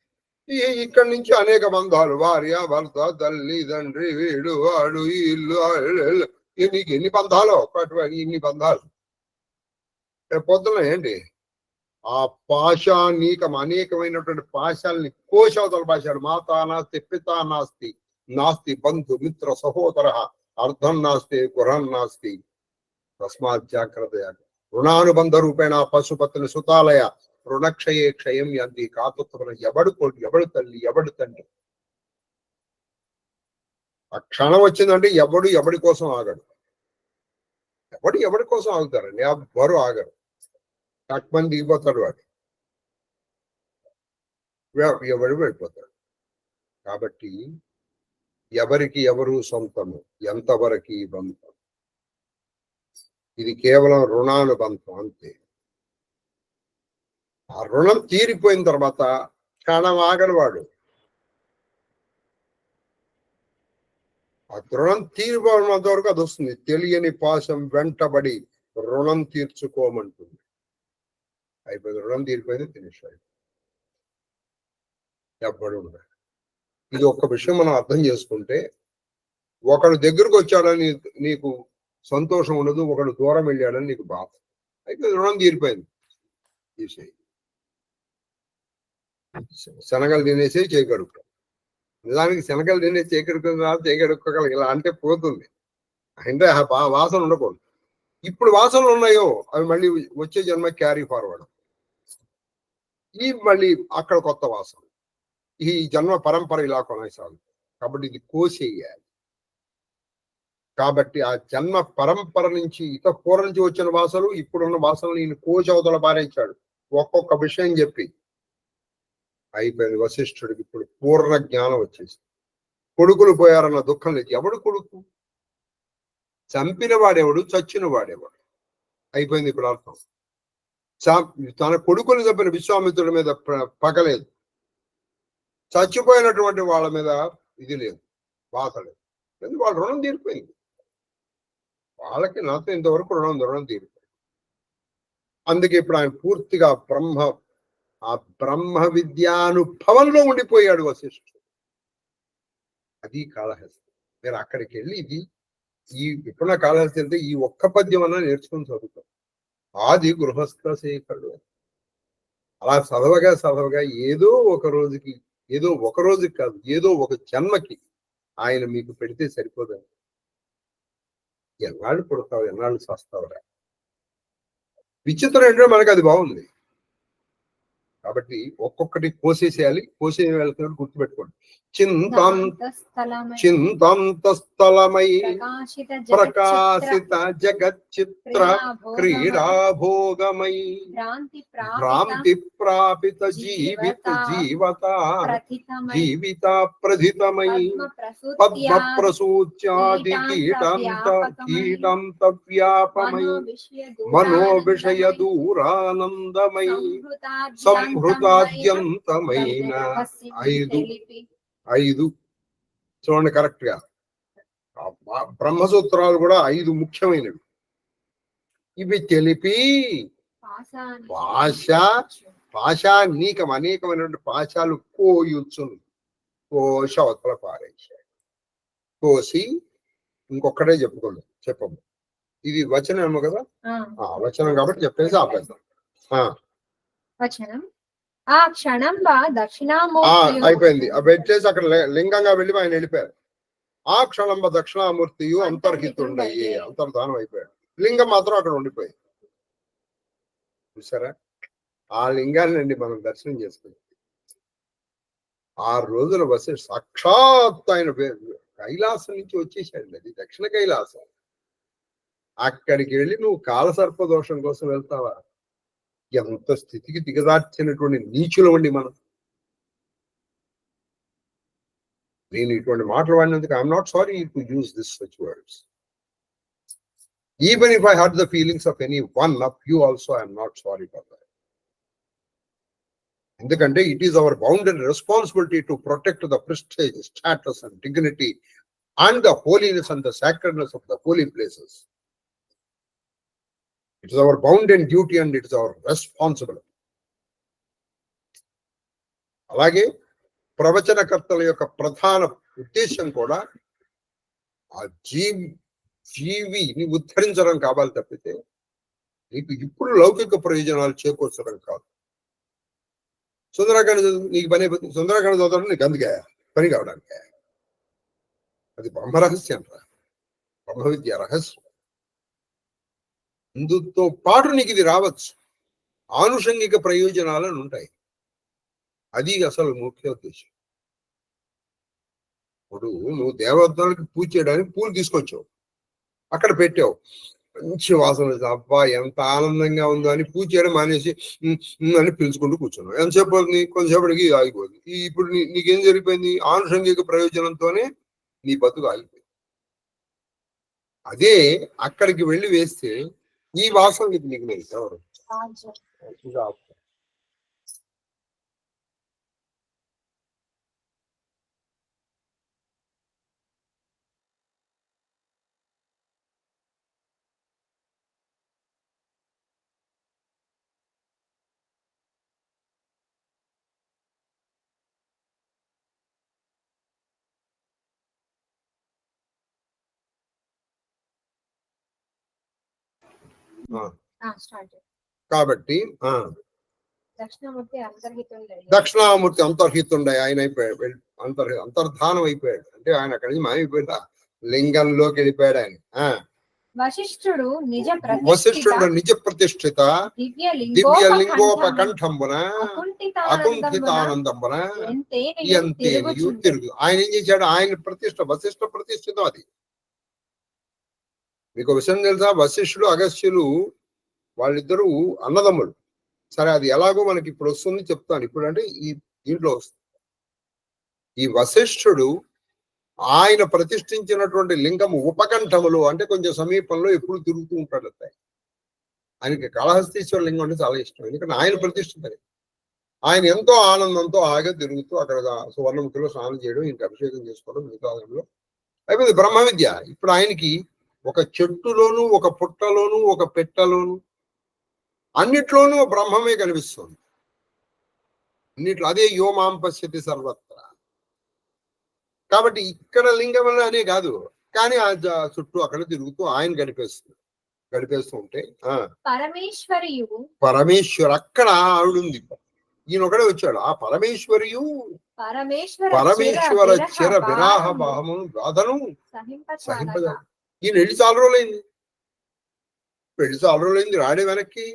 ఇక్కడి నుంచి అనేక బంధాలు, భార్య భర్త, తల్లి తండ్రి, వీడు వాడు, ఈ ఇల్లు, నీకు ఎన్ని బంధాలు? ఇన్ని బంధాలు. పొద్దున ఏంటి ఆ పాశానీకం, అనేకమైనటువంటి పాశాలని కోశవతల పాశాడు. మాతా నాస్తి, పితా నాస్తి, నాస్తి బంధు మిత్ర సహోదర, అర్థం నాస్తి, గృహం నాస్తి. తస్మాత్ జాగ్రత్త. రుణానుబంధ రూపేణ పశుపత్ని సుతాలయ రుణక్షయే క్షయం యంతి. కాతుత్వన ఎవడు కొడు, ఎవడు తల్లి, ఎవడు తండ్రి. ఆ క్షణం వచ్చిందంటే ఎవడి కోసం ఆగడు. ఎవడి కోసం ఆగుతారండి? ఎవ్వరు ఆగరు. తక్కువని దిగిపోతాడు వాడు, ఎవడు వెళ్ళిపోతాడు. కాబట్టి ఎవరికి ఎవరు సొంతము, ఎంతవరకు బంధం. ఇది కేవలం రుణానుబంధం అంతే. ఆ రుణం తీరిపోయిన తర్వాత క్షణం ఆగనివాడు. ఆ రుణం తీరిపోయినంత వరకు అది వస్తుంది. తెలియని పాశం వెంటబడి రుణం తీర్చుకోమంటుంది. అయిపోయింది, రుణం తీరిపోయింది, తినేసాడు. ఎవ్వడు ఉండడు. ఇది ఒక్క విషయం మనం అర్థం చేసుకుంటే, ఒకడు దగ్గరకు వచ్చాడని నీకు సంతోషం ఉండదు, ఒకడు దూరం వెళ్ళాడని నీకు బాధ. అయితే రుణం తీరిపోయింది, తీసేయి. శనగలు తినేసి చేయగడుగుతాం. నిజానికి శనగలు తినేసి చేయగడుక్కోగల ఇలా అంటే పోతుంది. అంటే వాసన ఉండకూడదు. ఇప్పుడు వాసనలు ఉన్నాయో అవి మళ్ళీ వచ్చే జన్మ క్యారీ ఫార్వర్డ్. ఈ మళ్ళీ అక్కడ కొత్త వాసన. ఈ జన్మ పరంపర ఇలా కొనసాగుతుంది. కాబట్టి ఇది కోసేయాలి. కాబట్టి ఆ జన్మ పరంపర నుంచి పూర్వం నుంచి వచ్చిన వాసనలు, ఇప్పుడున్న వాసనలు ఈయన కోచవతల పారేయించాడు. ఒక్కొక్క విషయం చెప్పి అయిపోయింది. వశిష్ఠుడికి ఇప్పుడు పూర్ణ జ్ఞానం వచ్చేసి కొడుకులు పోయారన్న దుఃఖం లేదు. ఎవడు కొడుకు? చంపిన వాడెవడు, చచ్చిన వాడెవడు? అయిపోయింది ఇప్పుడు అర్థం. తన కొడుకుని చంపిన విశ్వామిత్రుడి మీద పగలేదు, చచ్చిపోయినటువంటి వాళ్ళ మీద ఇది లేదు, బాధ లేదు. ఎందుకు? వాళ్ళ రుణం తీరిపోయింది. వాళ్ళకి నాతో ఇంతవరకు రుణం తీరిపోయింది. అందుకే ఇప్పుడు ఆయన పూర్తిగా ఆ బ్రహ్మ విద్యానుభవంలో ఉండిపోయాడు వశిష్ఠుడు. అది కాళహస్తి. మీరు అక్కడికి వెళ్ళి ఇది ఇప్పుడు కాళహస్తి అంటే ఈ ఒక్క పద్యం అన్నా నేర్చుకుని చదువుతాం. ఆది గృహస్థ శేఖరుడు. అలా చదవగా ఏదో ఒక రోజుకి కాదు, ఏదో ఒక జన్మకి ఆయన మీకు పెడితే సరిపోదండి. ఎన్నాళ్ళు పుడతావు, ఎన్నాళ్ళు చస్తావురా. విచిత్రం ఏంటంటే మనకు అది బాగుంది. కాబట్టి ఒక్కొక్కటి కోసేసేయాలి. కోసేయాల్సిన గుర్తుపెట్టుకోండి. చింతాంతస్థలమై ప్రకాశిత జగచ్చిత్ర క్రీడాభోగమై భ్రాంతి ప్రాపిత జీవిత జీవిత ప్రథితమై పద్మ ప్రసూత్యాది కీటంత వ్యాపమై మనోవిషయ దూరానందమై సంభృతాజ్ఞాన సంహృతాద్యంతమైన 5 చూడండి కరెక్ట్ గా. బ్రహ్మసూత్రాలు కూడా 5 ముఖ్యమైనవి. ఇవి తెలిపి పాశానీకం అనేకమైనటువంటి పాశాలు కోయుచును. కోశవతల పారేశాడు. కోసి ఇంకొక్కటే చెప్పము. ఇది వచనం కదా, వచనం కాబట్టి చెప్పేసి ఆపేద్దాం. వచనం ఆ క్షణం అయిపోయింది. అవి పెట్టేసి అక్కడ లింగంగా వెళ్ళి ఆయన వెళ్ళిపోయారు. ఆ క్షణంబ దక్షిణామూర్తియు అంతర్హితుండయ్యి అంతర్ధానం అయిపోయాడు. లింగం మాత్రం అక్కడ ఉండిపోయింది. చూసారా, ఆ లింగాన్ని మనం దర్శనం చేసుకున్నాం. 6 రోజుల బస్సు సాక్షాత్ ఆయన కైలాసం నుంచి వచ్చేసాడు. అది దక్షిణ కైలాసం. అక్కడికి వెళ్ళి నువ్వు కాలసర్ప దోషం కోసం వెళ్తావా? ఎంత స్థితికి దిగజార్చినటువంటి నీచులు అండి మనం. నేను ఇటువంటి మాటలు వాడినందుకు I'm not sorry to use this such words. Even if I hurt the feelings of any one of you also, I am not sorry for that. ఎందుకంటే it is our bounden responsibility to protect the prestige, status and dignity and the holiness and the sacredness of the holy places. It is our bounden duty and it is our responsibility. అలాగే ప్రవచనకర్తల యొక్క ప్రధాన ఉద్దేశం కూడా ఆ జీవిని ఉద్ధరించడం కావాలి తప్పితే నీకు ఇప్పుడు లౌకిక ప్రయోజనాలు చేకూర్చడం కాదు. సుందరకాండ నీకు పని అయిపోతుంది. సుందరకాండ చదవడం నీకు అందుకే పని కావడానికి. అది బ్రహ్మరహస్యం, బ్రహ్మ విద్య రహస్యం. ఇందుతో పాటు నీకు ఇది రావచ్చు, ఆనుషంగిక ప్రయోజనాలను ఉంటాయి. అది అసలు ముఖ్య ఉద్దేశం. ఇప్పుడు నువ్వు దేవతలకు పూజ చేయడానికి పూలు తీసుకొచ్చావు, అక్కడ పెట్టావు, మంచి వాసన, అబ్బా ఎంత ఆనందంగా ఉందో అని పూజ చేయడం మానేసి అని పిలుచుకుంటూ కూర్చున్నావు. ఎంతసేపు అవుతుంది? కొంతసేపటికి ఆగిపోతుంది. ఇప్పుడు నీకేం జరిగిపోయింది? ఆనుషంగిక ప్రయోజనంతోనే నీ బతుకు ఆగిపోయింది. అదే అక్కడికి వెళ్ళి వేస్తే ఈ వాసన నీకు లేదు. ఎవరు కాబట్టి దక్షిణామూర్తి అంతర్హితుండే ఆయన అయిపోయాడు, అంతర్ధానం అయిపోయాడు. అంటే ఆయన అక్కడి నుంచి మాయమైపోయినా లింగంలోకి వెళ్ళిపోయాడు ఆయన. వశిష్ఠుడు నిజ ప్రతిష్ఠిత దివ్య లింగోపకంఠంబున అకుంఠితానందంబున ఎంతేనియు తిరుగు. ఆయన ఏం చేశాడు? ఆయన వశిష్ఠ ప్రతిష్ఠితం. అది మీకు విషయం తెలుసా? వశిష్ఠుడు అగస్త్యులు వాళ్ళిద్దరూ అన్నదమ్ములు. సరే, అది ఎలాగో మనకి ఇప్పుడు వస్తుంది, చెప్తాను. ఇప్పుడు అంటే దీంట్లో వస్తుంది. ఈ వశిష్ఠుడు ఆయన ప్రతిష్ఠించినటువంటి లింగము ఉపకంఠములు, అంటే కొంచెం సమీపంలో ఎప్పుడు తిరుగుతూ ఉంటాడు. ఆయనకి కాళహస్తీశ్వర లింగం అంటే చాలా ఇష్టం. ఎందుకంటే ఆయన ప్రతిష్ఠిత. ఆయన ఎంతో ఆనందంతో ఆగా తిరుగుతూ అక్కడ సువర్ణముఖిలో స్నానం చేయడం, ఇంక అభిషేకం చేసుకోవడం, మిగతా అయిపోయింది బ్రహ్మ విద్య. ఇప్పుడు ఆయనకి ఒక చెట్టులోను, ఒక పుట్టలోను, ఒక పెట్టలోను, అన్నిట్లోనూ బ్రహ్మమే కనిపిస్తుంది. అన్నిట్లో అదే యోమాం పశ్యతి సర్వత్ర. కాబట్టి ఇక్కడ లింగం అనే కాదు, కానీ ఆ చుట్టూ అక్కడ తిరుగుతూ ఆయన గడిపేస్తూ ఉంటే పరమేశ్వరు అక్కడ ఆవిడుంది. ఈయన ఒకడే వచ్చాడు. ఆ పరమేశ్వర చిర విరాహ భావము బాధను సహింపద. ఈయన వెళ్ళి చాలా రోజులైంది రాడే వెనక్కి.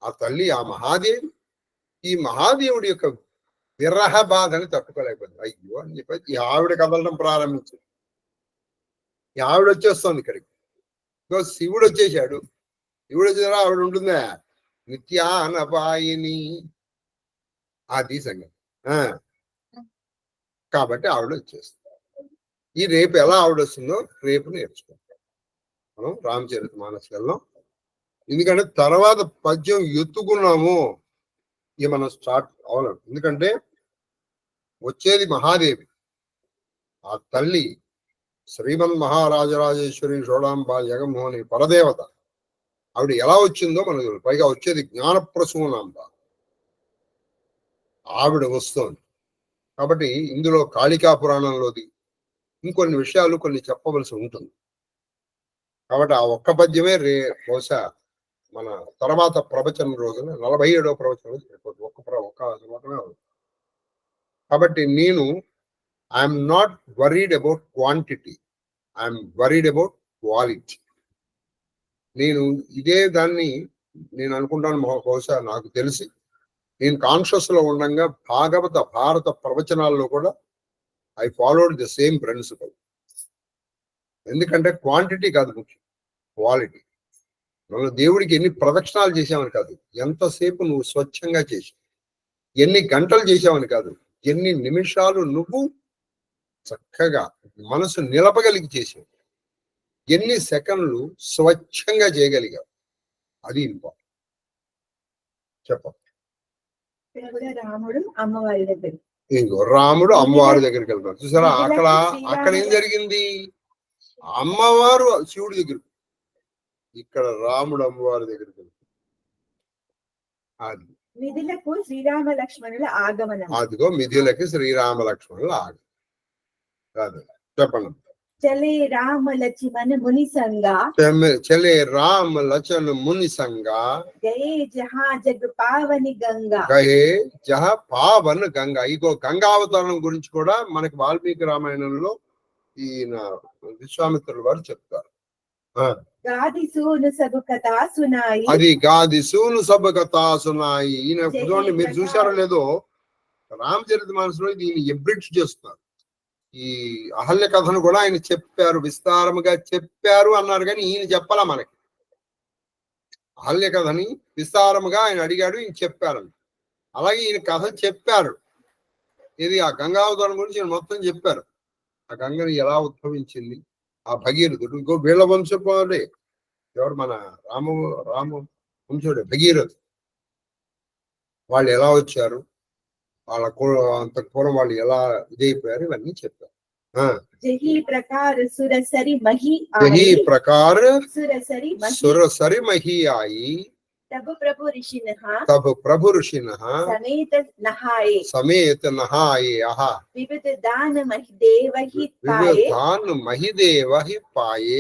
ఆ తల్లి, ఆ మహాదేవి, ఈ మహాదేవుడి యొక్క విరహ బాధని తట్టుకోలేకపోయింది. అయ్యో అని చెప్పి ఈ ఆవిడ కదలడం ప్రారంభించింది. ఈ ఆవిడ వచ్చేస్తుంది ఇక్కడికి. శివుడు వచ్చేసాడు. శివుడు వచ్చేసారా? ఆవిడ ఉంటుందా? నిత్యానపాయిని, అది సంగతి. కాబట్టి ఆవిడ వచ్చేస్తుంది. ఈ రేపు ఎలా ఆవిడ వస్తుందో రేపు నేర్చుకుంటాం మనం రామచరిత మానస్ వెళ్దాం. ఎందుకంటే తర్వాత పద్యం ఎత్తుకున్నాము, ఇది మనం స్టార్ట్ అవ్వాలి. ఎందుకంటే వచ్చేది మహాదేవి, ఆ తల్లి శ్రీమన్ మహారాజరాజేశ్వరి షోడాంబ జగన్మోహని పరదేవత. ఆవిడ ఎలా వచ్చిందో మనకు పైగా వచ్చేది జ్ఞానప్రసూనాంబ, ఆవిడ వస్తోంది. కాబట్టి ఇందులో కాళికా పురాణంలోది ఇంకొన్ని విషయాలు కొన్ని చెప్పవలసి ఉంటుంది. కాబట్టి ఆ ఒక్క పద్యమే బహుశా మన తర్వాత ప్రవచనం రోజున 47వ ప్రవచనం రోజు ఒక్క. కాబట్టి నేను I'm not worried about quantity, I'm worried about quality. నేను ఇదే దాన్ని నేను అనుకుంటాను, బహుశా నాకు తెలిసి నేను కాన్షియస్ లో ఉండగా భారత ప్రవచనాల్లో కూడా I followed the same principle. ఎందుకంటే క్వాంటిటీ కాదు ముఖ్యం, క్వాలిటీ. మనం దేవుడికి ఎన్ని ప్రదక్షిణాలు చేసామని కాదు, ఎంతసేపు నువ్వు స్వచ్ఛంగా చేసావు, ఎన్ని గంటలు చేసావని కాదు, ఎన్ని నిమిషాలు నువ్వు చక్కగా మనసు నిలపగలిగి చేసావు, ఎన్ని సెకండ్లు స్వచ్ఛంగా చేయగలిగావు, అది ఇంపార్టెంట్. చెప్ప రాముడు అమ్మవారి దగ్గర, ఇంకో రాముడు అమ్మవారి దగ్గరికి వెళ్తాడు. చూసారా, అక్కడ ఏం జరిగింది? అమ్మవారు శివుడి దగ్గర, ఇక్కడ రాముడు అమ్మవారి దగ్గరికి వెళ్తాడు. అది మిథిలకు శ్రీరామ లక్ష్మణుల ఆగమనం. అదిగో మిథిలకి శ్రీరామ లక్ష్మణుల ఆగమనం. చెప్పండి. చలే రామ లక్ష్మణ ముని సంగా, చలే రామ లచన ముని సంగా, గయే జహా జగ్ పావని గంగా, గయే జహ పావన్ గంగా. ఇగో గంగావతరణం గురించి కూడా మనకి వాల్మీకి రామాయణంలో ఈయన విశ్వామిత్రుల వారు చెప్తారు. గాది సూను సబు కథా సునాయి, అది గాది సూను సబ్ కథా సునాయి. ఈయన చూడండి, మీరు చూసారో లేదో రామచరితమానసులో దీన్ని ఎబ్రిడ్జ్ చేస్తున్నారు. ఈ అహల్య కథను కూడా ఆయన చెప్పారు, విస్తారముగా చెప్పారు అన్నారు, కానీ ఈయన చెప్పాలా మనకి. అహల్య కథని విస్తారముగా ఆయన అడిగాడు, ఈయన చెప్పారు. అలాగే ఈయన కథ చెప్పారు. ఇది ఆ గంగావతరణం గురించి ఈయన మొత్తం చెప్పారు. ఆ గంగని ఎలా ఉద్భవించింది, ఆ భగీరథుడు, ఇంకో వీళ్ళ వంశపోడే, ఎవరు మన రామ వంశుడే భగీరథుడు, వాళ్ళు ఎలా వచ్చారు, వాళ్ళ అంత పూర్వం వాళ్ళు ఎలా ఇదైపోయారు, ఇవన్నీ చెప్పారు. జహీ ప్రకార సురసరి మహి జహీ ప్రకార సురసరి మహి ఆయి, तब प्रभु ऋषिनः समेत नहाये आहा, विविध दान महिदेव ही पाए,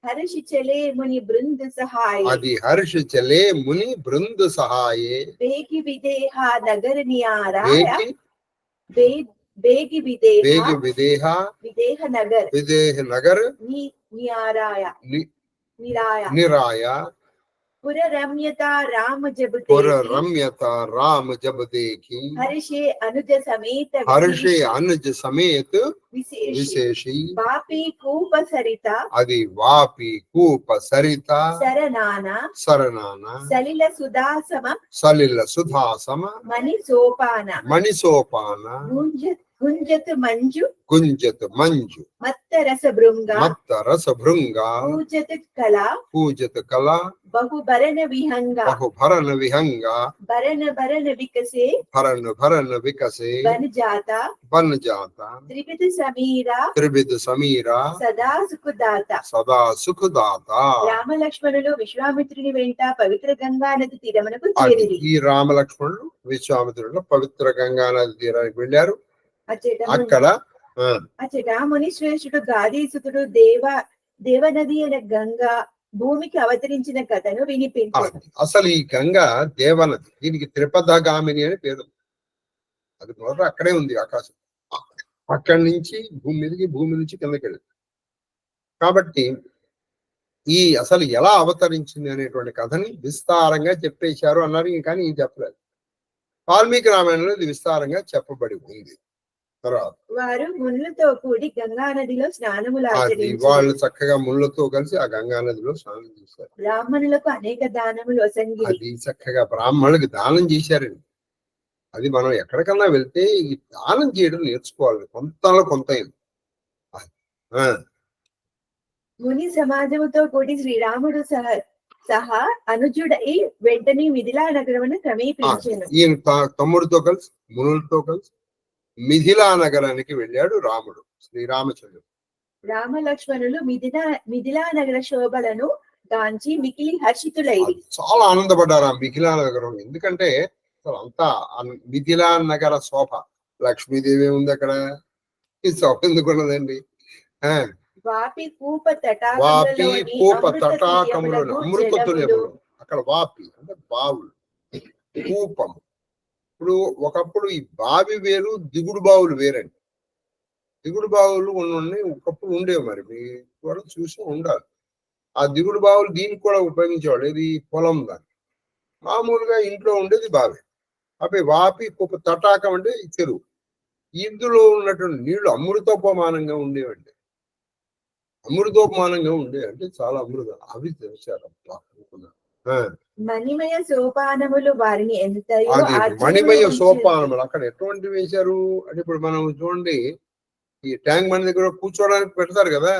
हर्ष चले मुनि बृंद सहाय, आदि हर्ष चले मुनि बृंद सहाय, बेगी विदेहा नगर नियाराया, बेगी विदेहा विदेह नगर निराया पुर रम्यता राम जब देखी, हर्षे अनुज समेत विशेषी, वापी कूप सरिता, అది వాపి కూప సరిత, सरनाना सलिल सुधासम मणि सोपान गुंजत मंजु मत्त रस भृंगा पूजत कला बहुभरण विहंगा भरन विकसे बन जाता त्रिविध समीरा सदा सुखदाता. రామ లక్ష్మణులు విశ్వామిత్రుని వెంట పవిత్ర గంగా నది తీరమునకు చేరిరి. ఈ రామ లక్ష్మణులు విశ్వామిత్రుడు పవిత్ర గంగా నది తీరానికి వెళ్ళారు. అక్కడ అచ్చట మునిశ్రేష్ఠుడు గాదీసుతుడు దేవనది అనే గంగా భూమికి అవతరించిన కథను వినిపించాడు. అసలు ఈ గంగా దేవనది, దీనికి త్రిపథగామిని అని పేరు. అది మొదట అక్కడే ఉంది, ఆకాశం అక్కడి నుంచి భూమి మీదకి, భూమి నుంచి కిందకి వెళ్ళింది. కాబట్టి ఈ అసలు ఎలా అవతరించింది అనేటువంటి కథని విస్తారంగా చెప్పేశారు అన్నారు, కానీ ఈయన చెప్పలేదు. వాల్మీకి రామాయణంలో ఇది విస్తారంగా చెప్పబడి ఉంది. తర్వాత వారు ముళ్ళతో కూడి గంగా నదిలో స్నానములు ఆచరించారు. వాళ్ళు చక్కగా ముళ్ళతో కలిసి ఆ గంగా నదిలో స్నానం చేశారు. బ్రాహ్మణులకు అనేక దానములు వసంగి, అది చక్కగా బ్రాహ్మణులకు దానం చేశారండి. అది మనం ఎక్కడికన్నా వెళ్తే ఈ దానం చేయడం నేర్చుకోవాలి, కొంతలో కొంత. ముని సమాజముతో కూడి శ్రీరాముడు సహా అనుజుడై వెంటనే మిథిలా నగరమును సమీపించెను. ఈయన తమ్ముడితో కలిసి మునులతో కలిసి మిథిలా నగరానికి వెళ్ళాడు రాముడు, శ్రీరామచంద్రుడు. రామ లక్ష్మణులు మిథిలా నగర శోభలను గాంచి మికిలి హర్షితులైరి. చాలా ఆనందపడ్డారు ఆ మిథిలా నగరం. ఎందుకంటే అసలు అంతా మిథిలా నగర శోభ. లక్ష్మీదేవి ఉంది అక్కడ, ఈ శోభ ఎందుకు ఉన్నదండి? వాపి కూప తటాకములను అమృత తుల్యములు. అక్కడ వాపి అంటే బావులు, కూపం. ఇప్పుడు ఒకప్పుడు ఈ బావి వేరు, దిగుడు బావులు వేరండి. దిగుడు బావులు ఒకప్పుడు ఉండేవి, మరి మీరు కూడా చూసి ఉండాలి. ఆ దిగుడు బావులు దీనికి కూడా ఉపయోగించేవాళ్ళు. ఇది పొలం దాన్ని. మామూలుగా ఇంట్లో ఉండేది బావి. అవి వాపి కూప తటాకం అంటే ఈ చెరువు. ఇందులో ఉన్నటువంటి నీళ్లు అమృతోపమానంగా ఉండేవండి. అమృతోపమానంగా ఉండేవి అంటే చాలా అమృతం. అవి తెలిసారు మణిమయ సోపానములు వారిని ఎంతయో అది మణిమయ సోపానములు. అక్కడ ఎటువంటి వేశారు అంటే ఇప్పుడు మనం చూడండి, ఈ ట్యాంక్ బండ్ దగ్గర కూర్చోవడానికి పెడతారు కదా,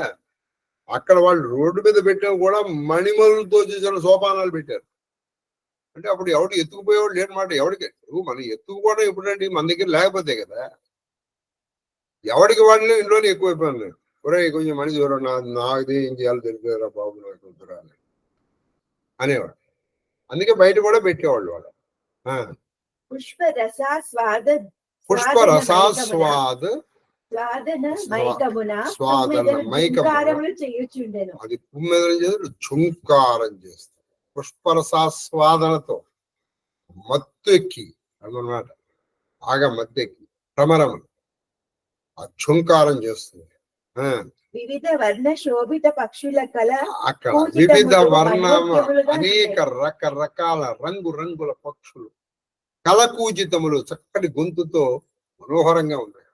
అక్కడ వాళ్ళు రోడ్డు మీద పెట్టినా కూడా మణిమలతో చేసిన సోపానాలు పెట్టారు. అంటే అప్పుడు ఎవడు ఎత్తుకుపోయేవాడు లేనమాట. ఎవడికి మనం ఎత్తుకుపోవడం ఎప్పుడండి, మన దగ్గర లేకపోతే కదా. ఎవడికి వాడిని ఇంట్లోనే ఎక్కువైపోయింది. ఒరే కొంచెం మనిషి దూరం, నాది ఏం చేయాలో తెలియదురా బాబు, నాకు వద్దురా అనేవాడు. అందుకే బయట కూడా పెట్టేవాళ్ళు వాళ్ళు. పుష్పరసాస్వాద అది కుమ్మెదలు చేసి ఝుంకారం చేస్తారు. పుష్పరసాస్వాదనతో మత్తు ఎక్కి అన్నమాట, బాగా మత్తు ఎక్కి భ్రమరములు ఆ ఝుంకారం చేస్తుంది. వివిధ వర్ణ శోభిత పక్షుల కల అక్కడ వివిధ వర్ణ అనేక రకరకాల రంగుల పక్షులు కలకూజితములు చక్కటి గొంతుతో మనోహరంగా ఉన్నాయి.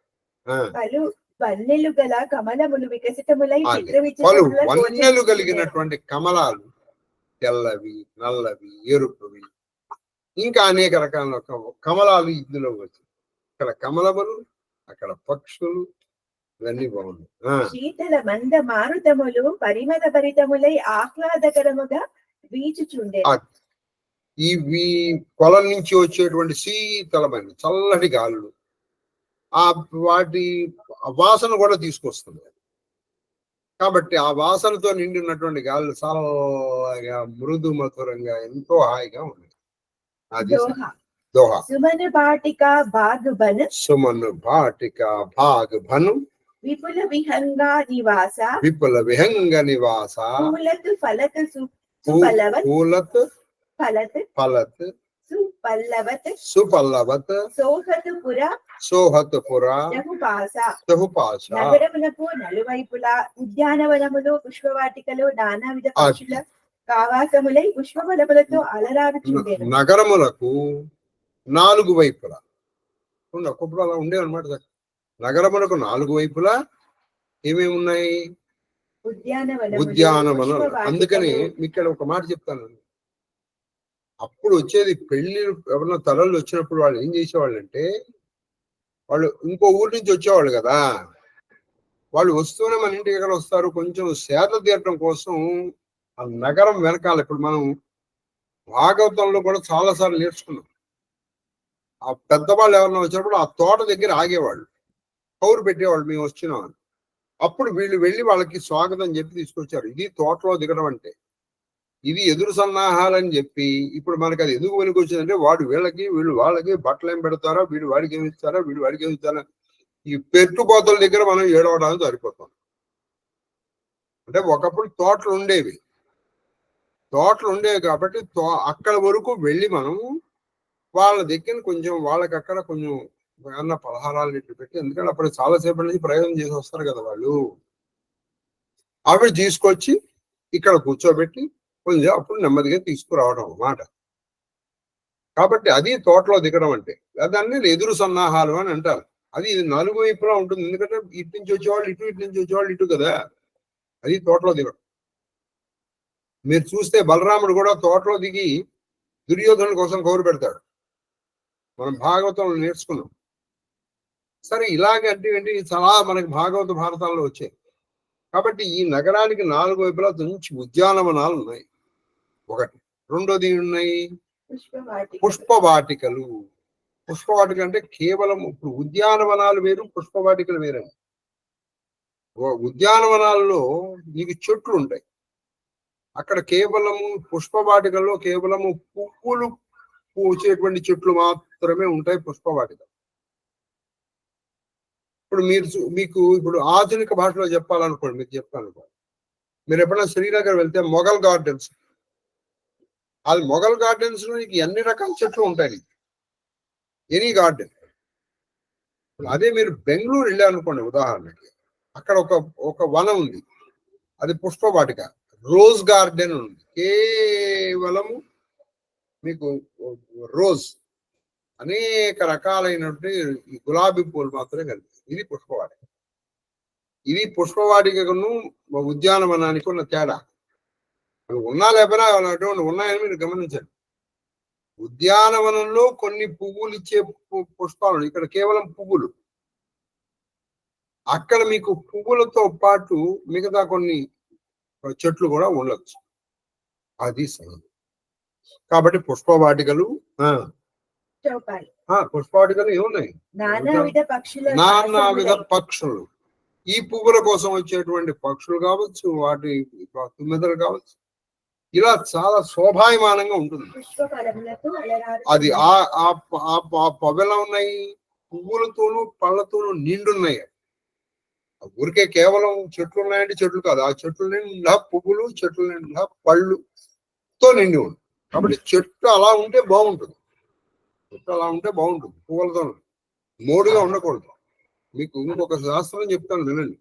పలు వన్నెలు గల కమలములు వికసితములై పలు వన్నెలు కలిగినటువంటి కమలాలు, తెల్లవి, నల్లవి, ఎరుపువి, ఇంకా అనేక రకాల కమలాలు ఇందులో వచ్చాయి. అక్కడ కమలములు, అక్కడ పక్షులు, ఇవన్నీ బాగున్నాయి. శీతల మంద మారుతములు పరిమళ భరితములై ఆహ్లాదకరముగా వీచుచుండే. ఇవి పొలం నుంచి వచ్చేటువంటి శీతలమైన చల్లటి గాలులు వాటి వాసన కూడా తీసుకొస్తుంది. కాబట్టి ఆ వాసనతో నిండి ఉన్నటువంటి గాలులు చల్లగా మృదు మధురంగా ఎంతో హాయిగా ఉన్నాయి. అది దోహా. సుమను బాటిక భాగభను విపుల విహంగా నివాస పూలత్ ఫలత్ సుపల్లవత్ సోహతుపుర నగరమునకు నలువైపులా ఉద్యానవనములు పుష్పవాటికలు నానావిధ పక్షుల కావాసములై పుష్పబలములతో అలరారుచుండెను. నగరములకు 4 వైపులా ఒకప్పుడు అలా ఉండేవన్నమాట. నగరములకు 4 వైపులా ఏమేమి ఉన్నాయి? ఉద్యానవనాలు. అందుకని ఇక్కడ ఒక మాట చెప్తాను. అప్పుడు వచ్చేది పెళ్లి ఎవరన్నా తలలు వచ్చినప్పుడు వాళ్ళు ఏం చేసేవాళ్ళు అంటే, వాళ్ళు ఇంకో ఊరి నుంచి వచ్చేవాళ్ళు కదా, వాళ్ళు వస్తూనే మన ఇంటికి ఎక్కడ వస్తారు, కొంచెం సేద తీరటం కోసం ఆ నగరం వెనకాల. ఇప్పుడు మనం భాగవతంలో కూడా చాలా సార్లు నేర్చుకున్నాం. ఆ పెద్దవాళ్ళు ఎవరన్నా వచ్చినప్పుడు ఆ తోట దగ్గర ఆగేవాళ్ళు, కౌరు పెట్టేవాళ్ళు, మేము వచ్చినాం అని. అప్పుడు వీళ్ళు వెళ్ళి వాళ్ళకి స్వాగతం చెప్పి తీసుకొచ్చారు. ఇది తోటలో దిగడం అంటే. ఇది ఎదురు సన్నాహాలని చెప్పి ఇప్పుడు మనకి అది ఎందుకు వెనుక వచ్చిందంటే, వాడు వీళ్ళకి, వీళ్ళు వాళ్ళకి బట్టలు ఏం పెడతారా, వీడు వాడికి ఏమి ఇస్తారా, వీడు వాడికి ఏమి ఇస్తారా, ఈ పెట్టుబోతల దగ్గర మనం ఏడవడానికి సరిపోతాం. అంటే ఒకప్పుడు తోటలు ఉండేవి కాబట్టి అక్కడ వరకు వెళ్ళి మనం వాళ్ళ దగ్గర కొంచెం వాళ్ళకి అక్కడ కొంచెం ఏమన్నా పలహారాలు ఇట్లు పెట్టి, ఎందుకంటే అప్పుడు చాలాసేపటి నుంచి ప్రయోగం చేసి వస్తారు కదా వాళ్ళు, అవి తీసుకొచ్చి ఇక్కడ కూర్చోబెట్టి కొంచెం అప్పుడు నెమ్మదిగా తీసుకురావడం అన్నమాట. కాబట్టి అది తోటలో దిగడం అంటే. దాన్ని ఎదురు సన్నాహాలు అని అంటారు. అది 4 వైపులా ఉంటుంది. ఎందుకంటే ఇటు నుంచి వచ్చేవాళ్ళు ఇటు, ఇటు నుంచి వచ్చేవాళ్ళు ఇటు కదా, అది తోటలో దిగడం. మీరు చూస్తే బలరాముడు కూడా తోటలో దిగి దుర్యోధనుల కోసం కౌరు పెడతాడు. మనం భాగవతంలో నేర్చుకున్నాం. సరే, ఇలాగంటే ఏంటి, చాలా మనకి భాగవత భారతాల్లో వచ్చాయి. కాబట్టి ఈ నగరానికి 4 వైపులా మంచి ఉద్యానవనాలు ఉన్నాయి. ఒకటి. రెండోది ఉన్నాయి పుష్పవాటిక. పుష్పవాటికలు. పుష్పవాటిక అంటే కేవలం ఇప్పుడు ఉద్యానవనాలు వేరు, పుష్పవాటికలు వేరండి. ఉద్యానవనాల్లో నీకు చెట్లు ఉంటాయి, అక్కడ కేవలము పుష్పవాటికల్లో కేవలము పువ్వులు పూచేటువంటి చెట్లు మాత్రమే ఉంటాయి పుష్పవాటిక. ఇప్పుడు మీకు ఇప్పుడు ఆధునిక భాషలో చెప్పాలనుకోండి, మీకు చెప్తాను. మీరు ఎప్పుడైనా శ్రీనగర్ వెళ్తే మొఘల్ గార్డెన్స్, అది మొఘల్ గార్డెన్స్ లో నీకు ఎన్ని రకాల చెట్లు ఉంటాయి, ఎనీ గార్డెన్. అదే మీరు బెంగళూరు వెళ్ళారనుకోండి ఉదాహరణకి, అక్కడ ఒక వనం ఉంది, అది పుష్పవాటిక, రోజ్ గార్డెన్ ఉంది. కేవలము మీకు రోజ్ అనేక రకాలైనటువంటి గులాబీ పూలు మాత్రమే కనిపిస్తుంది. ఇది పుష్పవాటిక. ఇది పుష్పవాటికను ఉద్యానవనానికి ఉన్న తేడా. ఉన్నా లేకపోయినా అటువంటి ఉన్నాయని మీరు గమనించండి. ఉద్యానవనంలో కొన్ని పువ్వులు ఇచ్చే పుష్పాలు, ఇక్కడ కేవలం పువ్వులు. అక్కడ మీకు పువ్వులతో పాటు మిగతా కొన్ని చెట్లు కూడా ఉండొచ్చు. అది సహజం. కాబట్టి పుష్పవాటికలు పుష్పవాటికలు ఏమున్నాయి, నానావిధ పక్షులు. ఈ పువ్వుల కోసం వచ్చేటువంటి పక్షులు కావచ్చు, వాటి తుమ్మెదలు కావచ్చు, ఇలా చాలా శోభాయమానంగా ఉంటుంది. అది ఆ పొగలా ఉన్నాయి, పువ్వులతోనూ పళ్ళతోనూ నిండున్నాయి. ఊరికే కేవలం చెట్లు ఉన్నాయంటే చెట్లు కాదు, ఆ చెట్లు నిండా పువ్వులు, చెట్లు నిండా పళ్ళుతో నిండి ఉంది. కాబట్టి చెట్టు అలా ఉంటే బాగుంటుంది, చెట్టు అలా ఉంటే బాగుంటుంది. పువ్వులతో మోడుగా ఉండకూడదు. మీకు ఇంకొక శాస్త్రం చెప్తాను వినండి.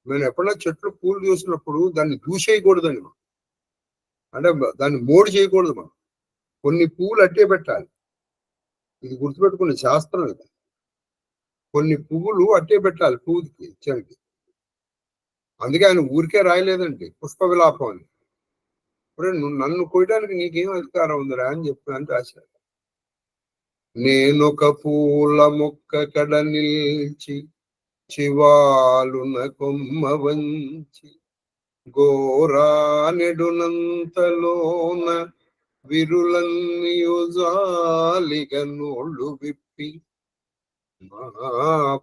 నేను ఎప్పుడైనా చెట్లు పూలు చూసినప్పుడు దాన్ని దూసేయకూడదండి, అంటే దాన్ని మోడు చేయకూడదు. మనం కొన్ని పువ్వులు అట్టే పెట్టాలి, ఇది గుర్తుపెట్టుకునే శాస్త్రం ఇది. కొన్ని పువ్వులు అట్టే పెట్టాలి పువ్వుకి చెవికి. అందుకే ఆయన ఊరికే రాయలేదండి పుష్ప విలాపం అని. ఇప్పుడు నన్ను కోయడానికి నీకేం అధికారం ఉందిరా అని చెప్పి రాశారు. నేనొక పూల మొక్క కడ నిల్చి చివాలున కొమ్మ వంచి గోరానెడునంతలోన విరులన్యుజాలిగ నోళ్ళు విప్పి మా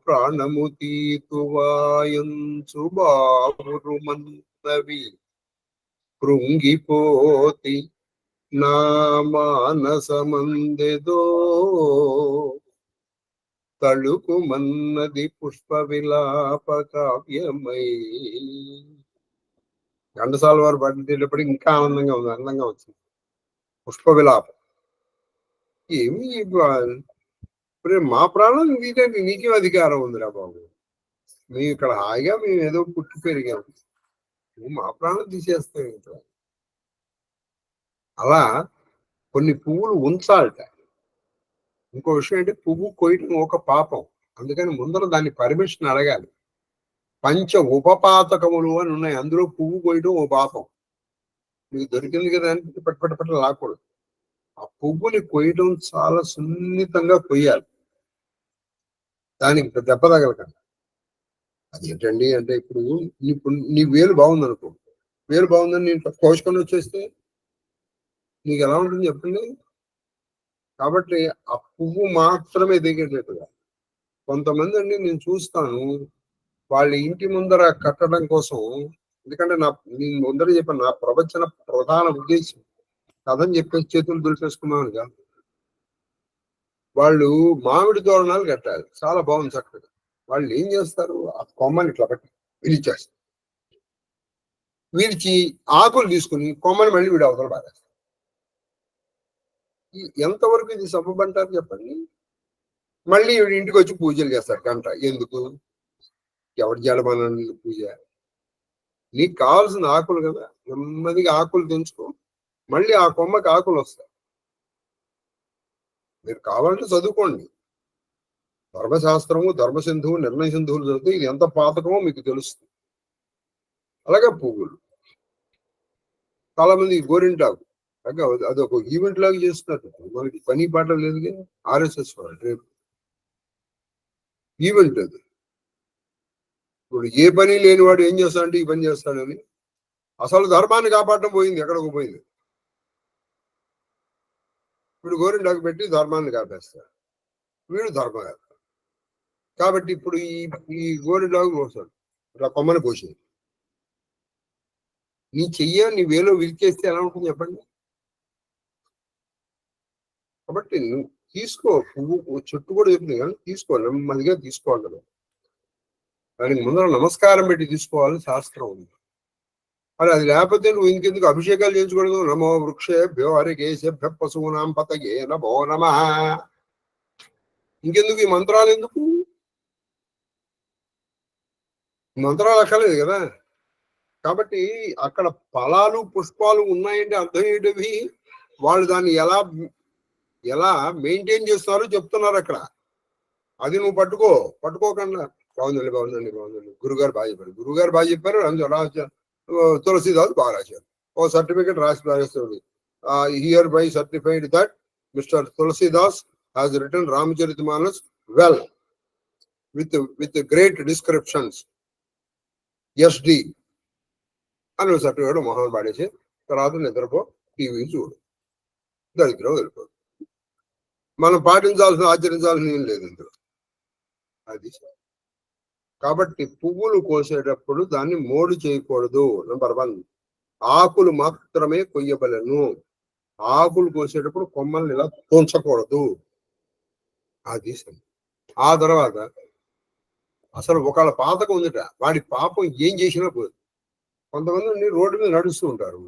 ప్రాణము తీతువాయంచు బావురుమన్నవి కృంగిపోతి నా మానసమందెదో తళుకుమన్నది పుష్ప విలాప కావ్యమై. ఘంటసాల వారు పడినప్పటికీ ఇంకా ఆనందంగా ఉంది, అందంగా వచ్చింది పుష్ప విలాపం. ఏమి మా ప్రాణం నీకంటే నీకేం అధికారం ఉందిరా బాబు, మేము ఇక్కడ హాయిగా మేము ఏదో పుట్టి పెరిగాము, నువ్వు మా ప్రాణం తీసేస్తావు ఇక్కడ. అలా కొన్ని పువ్వులు ఉంచాలట. ఇంకో విషయం అంటే పువ్వు కొయ్యడం ఒక పాపం, అందుకని ముందర దాన్ని పర్మిషన్ అడగాలి. పంచ ఉపపాతకములు అని ఉన్నాయి, అందులో పువ్వు కొయ్యడం ఓ పాపం. మీకు దొరికింది కదా అని పట్ట లాకూడదు. ఆ పువ్వుని కొయ్యడం చాలా సున్నితంగా కొయ్యాలి, దానికి దెబ్బ తగలకండి. అది ఏంటండి అంటే ఇప్పుడు నీ వేలు బాగుంది అనుకో, వేలు బాగుందని నేను కోసుకొని వచ్చేస్తే నీకు ఎలా ఉంటుంది చెప్పండి. కాబట్టి ఆ పువ్వు మాత్రమే దిగేటట్టుగా. కొంతమంది అండి నేను చూస్తాను, వాళ్ళ ఇంటి ముందర కట్టడం కోసం, ఎందుకంటే నేను ముందర చెప్పాను నా ప్రవచన ప్రధాన ఉద్దేశం కథని చెప్పేసి చేతులు దులిపేసుకున్నాను కాదు. వాళ్ళు మామిడి తోరణాలు కట్టాలి, చాలా బాగుంది చక్కగా. వాళ్ళు ఏం చేస్తారు, ఆ కొమ్మని ఇట్లా పట్టి విరిచేస్తారు, విరిచి ఆకులు తీసుకుని కొమ్మని మళ్ళీ వీడు అవతల బారేస్తారు. ఎంతవరకు ఇది సబబు అంటారు చెప్పండి. మళ్ళీ వీడి ఇంటికి వచ్చి పూజలు చేస్తారు గంట. ఎందుకు, ఎవరి జలమానాన్ని పూజ? నీకు కావాల్సిన ఆకులు కదా, నెమ్మదిగా ఆకులు తెంచుకో, మళ్ళీ ఆ కొమ్మకి ఆకులు వస్తాయి. మీరు కావాలంటే చదువుకోండి, ధర్మశాస్త్రము, ధర్మసింధువు, నిర్ణయ సింధువులు చదివితే ఇది ఎంత పాతకమో మీకు తెలుస్తుంది. అలాగే పువ్వులు చాలా మంది గోరింటాకు అదొక ఈవెంట్ లాగా చేస్తున్నారు. మనకి పని పాట లేదు కదా, ఆర్ఎస్ఎస్ రేపు ఈవెంట్ అది. ఇప్పుడు ఏ పని లేనివాడు ఏం చేస్తాడంటే ఈ పని చేస్తాడని. అసలు ధర్మాన్ని కాపాడటం పోయింది, ఎక్కడికి పోయింది. వీడు గోరింటాకు పెట్టి ధర్మాన్ని కాపేస్తాడు, వీడు ధర్మం కాదు. కాబట్టి ఇప్పుడు ఈ గోరింటాకు కోస్తాడు, ఇట్లా కొమ్మని కోసేది. నీ చెయ్య నీ వేలో విరిచేస్తే ఎలా ఉంటుంది చెప్పండి. కాబట్టి నువ్వు తీసుకో, పువ్వు చుట్టూ కూడా చెప్తుంది కానీ తీసుకో, నెమ్మదిగా తీసుకోవాలి. దానికి ముందర నమస్కారం పెట్టి తీసుకోవాలని శాస్త్రం ఉంది. అది లేకపోతే నువ్వు ఇంకెందుకు అభిషేకాలు చేయించకూడదు. నమో వృక్షేభ్యో హరికేశభ్య పశూనాం పతగే నమో నమః. ఇంకెందుకు ఈ మంత్రాలు ఎందుకు? మంత్రాలు అక్కర్లేదు కదా. కాబట్టి అక్కడ ఫలాలు పుష్పాలు ఉన్నాయంటే అర్థం ఏంటివి, వాళ్ళు దాన్ని ఎలా మెయింటైన్ చేస్తారో చెప్తున్నారు అక్కడ. అది నువ్వు పట్టుకోకుండా బాగుందండి గురుగారు బాగా చెప్పారు తులసిదాస్ బాగా రాశారు. ఓ సర్టిఫికెట్ రాస్తాడు, here by certified that mister Tulsidas has written Ramcharitmanas well with great descriptions SD అని సర్టిఫికెట్ మొహం పాడేసి తర్వాత నిద్రపో, టీవీ చూడు, దరిద్రం వెళ్ళిపోదు. మనం ఆచరించాల్సిన ఏం లేదు ఇందులో. అది కాబట్టి పువ్వులు కోసేటప్పుడు దాన్ని మోడు చేయకూడదు. నంబర్ 1. ఆకులు మాత్రమే కొయ్యబలను. ఆకులు కోసేటప్పుడు కొమ్మల్ని ఇలా తుంచకూడదు. అది ఆ తర్వాత అసలు ఒకళ్ళ పాతకం ఉందిట, వాడి పాపం ఏం చేసినా పోదు. కొంతమంది రోడ్డు మీద నడుస్తూ ఉంటారు,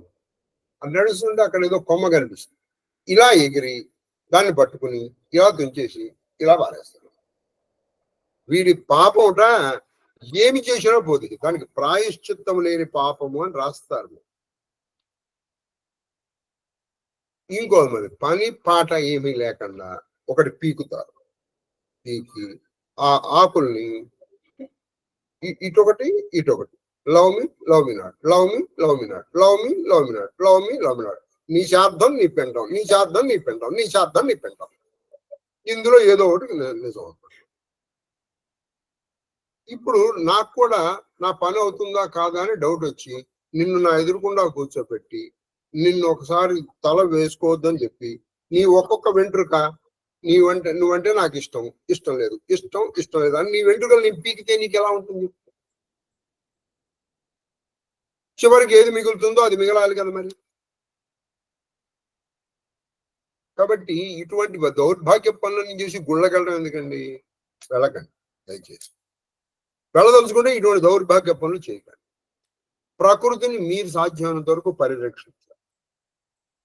అది నడుస్తుంటే అక్కడ ఏదో కొమ్మ కనిపిస్తుంది, ఇలా ఎగిరి దాన్ని పట్టుకుని ఇలా తుంచేసి ఇలా పారేస్తారు. వీడి పాపంట ఏమి చేసినా పోతుంది, దానికి ప్రాయశ్చిత్తం లేని పాపము అని రాస్తారు. ఇంకో మరి పని పాట ఏమీ లేకుండా ఒకటి పీకుతారు. పీకి ఆ ఆకుల్ని ఇటొకటి love me not, love me not, నీ శార్థం నీ పెంటాం, నీ శార్థం నీ పెంటాం, నీ శార్థం నీ పెంటాం. ఇందులో ఏదో ఒకటి నిజం. ఇప్పుడు నాకు కూడా నా పని అవుతుందా కాదా అని డౌట్ వచ్చి నిన్ను నా ఎదురుకుండా కూర్చోబెట్టి నిన్ను ఒకసారి తల వేసుకోవద్దని చెప్పి నీ ఒక్కొక్క వెంట్రుక నువ్వంటే నాకు ఇష్టం లేదు, ఇష్టం లేదు అని నీ వెంట్రుకలు నీ పీకితే నీకు ఎలా ఉంటుంది? చివరికి ఏది మిగులుతుందో అది మిగలాలి కదా మరి. కాబట్టి ఇటువంటి దౌర్భాగ్య పనులను చేసి గుళ్ళకెళ్ళడం ఎందుకండి? వెళ్ళకండి దయచేసి. వెళ్ళదలుచుకుంటే ఇటువంటి దౌర్భాగ్య పనులు చేయకండి. ప్రకృతిని మీరు సాధ్యమైనంత వరకు పరిరక్షించాలి.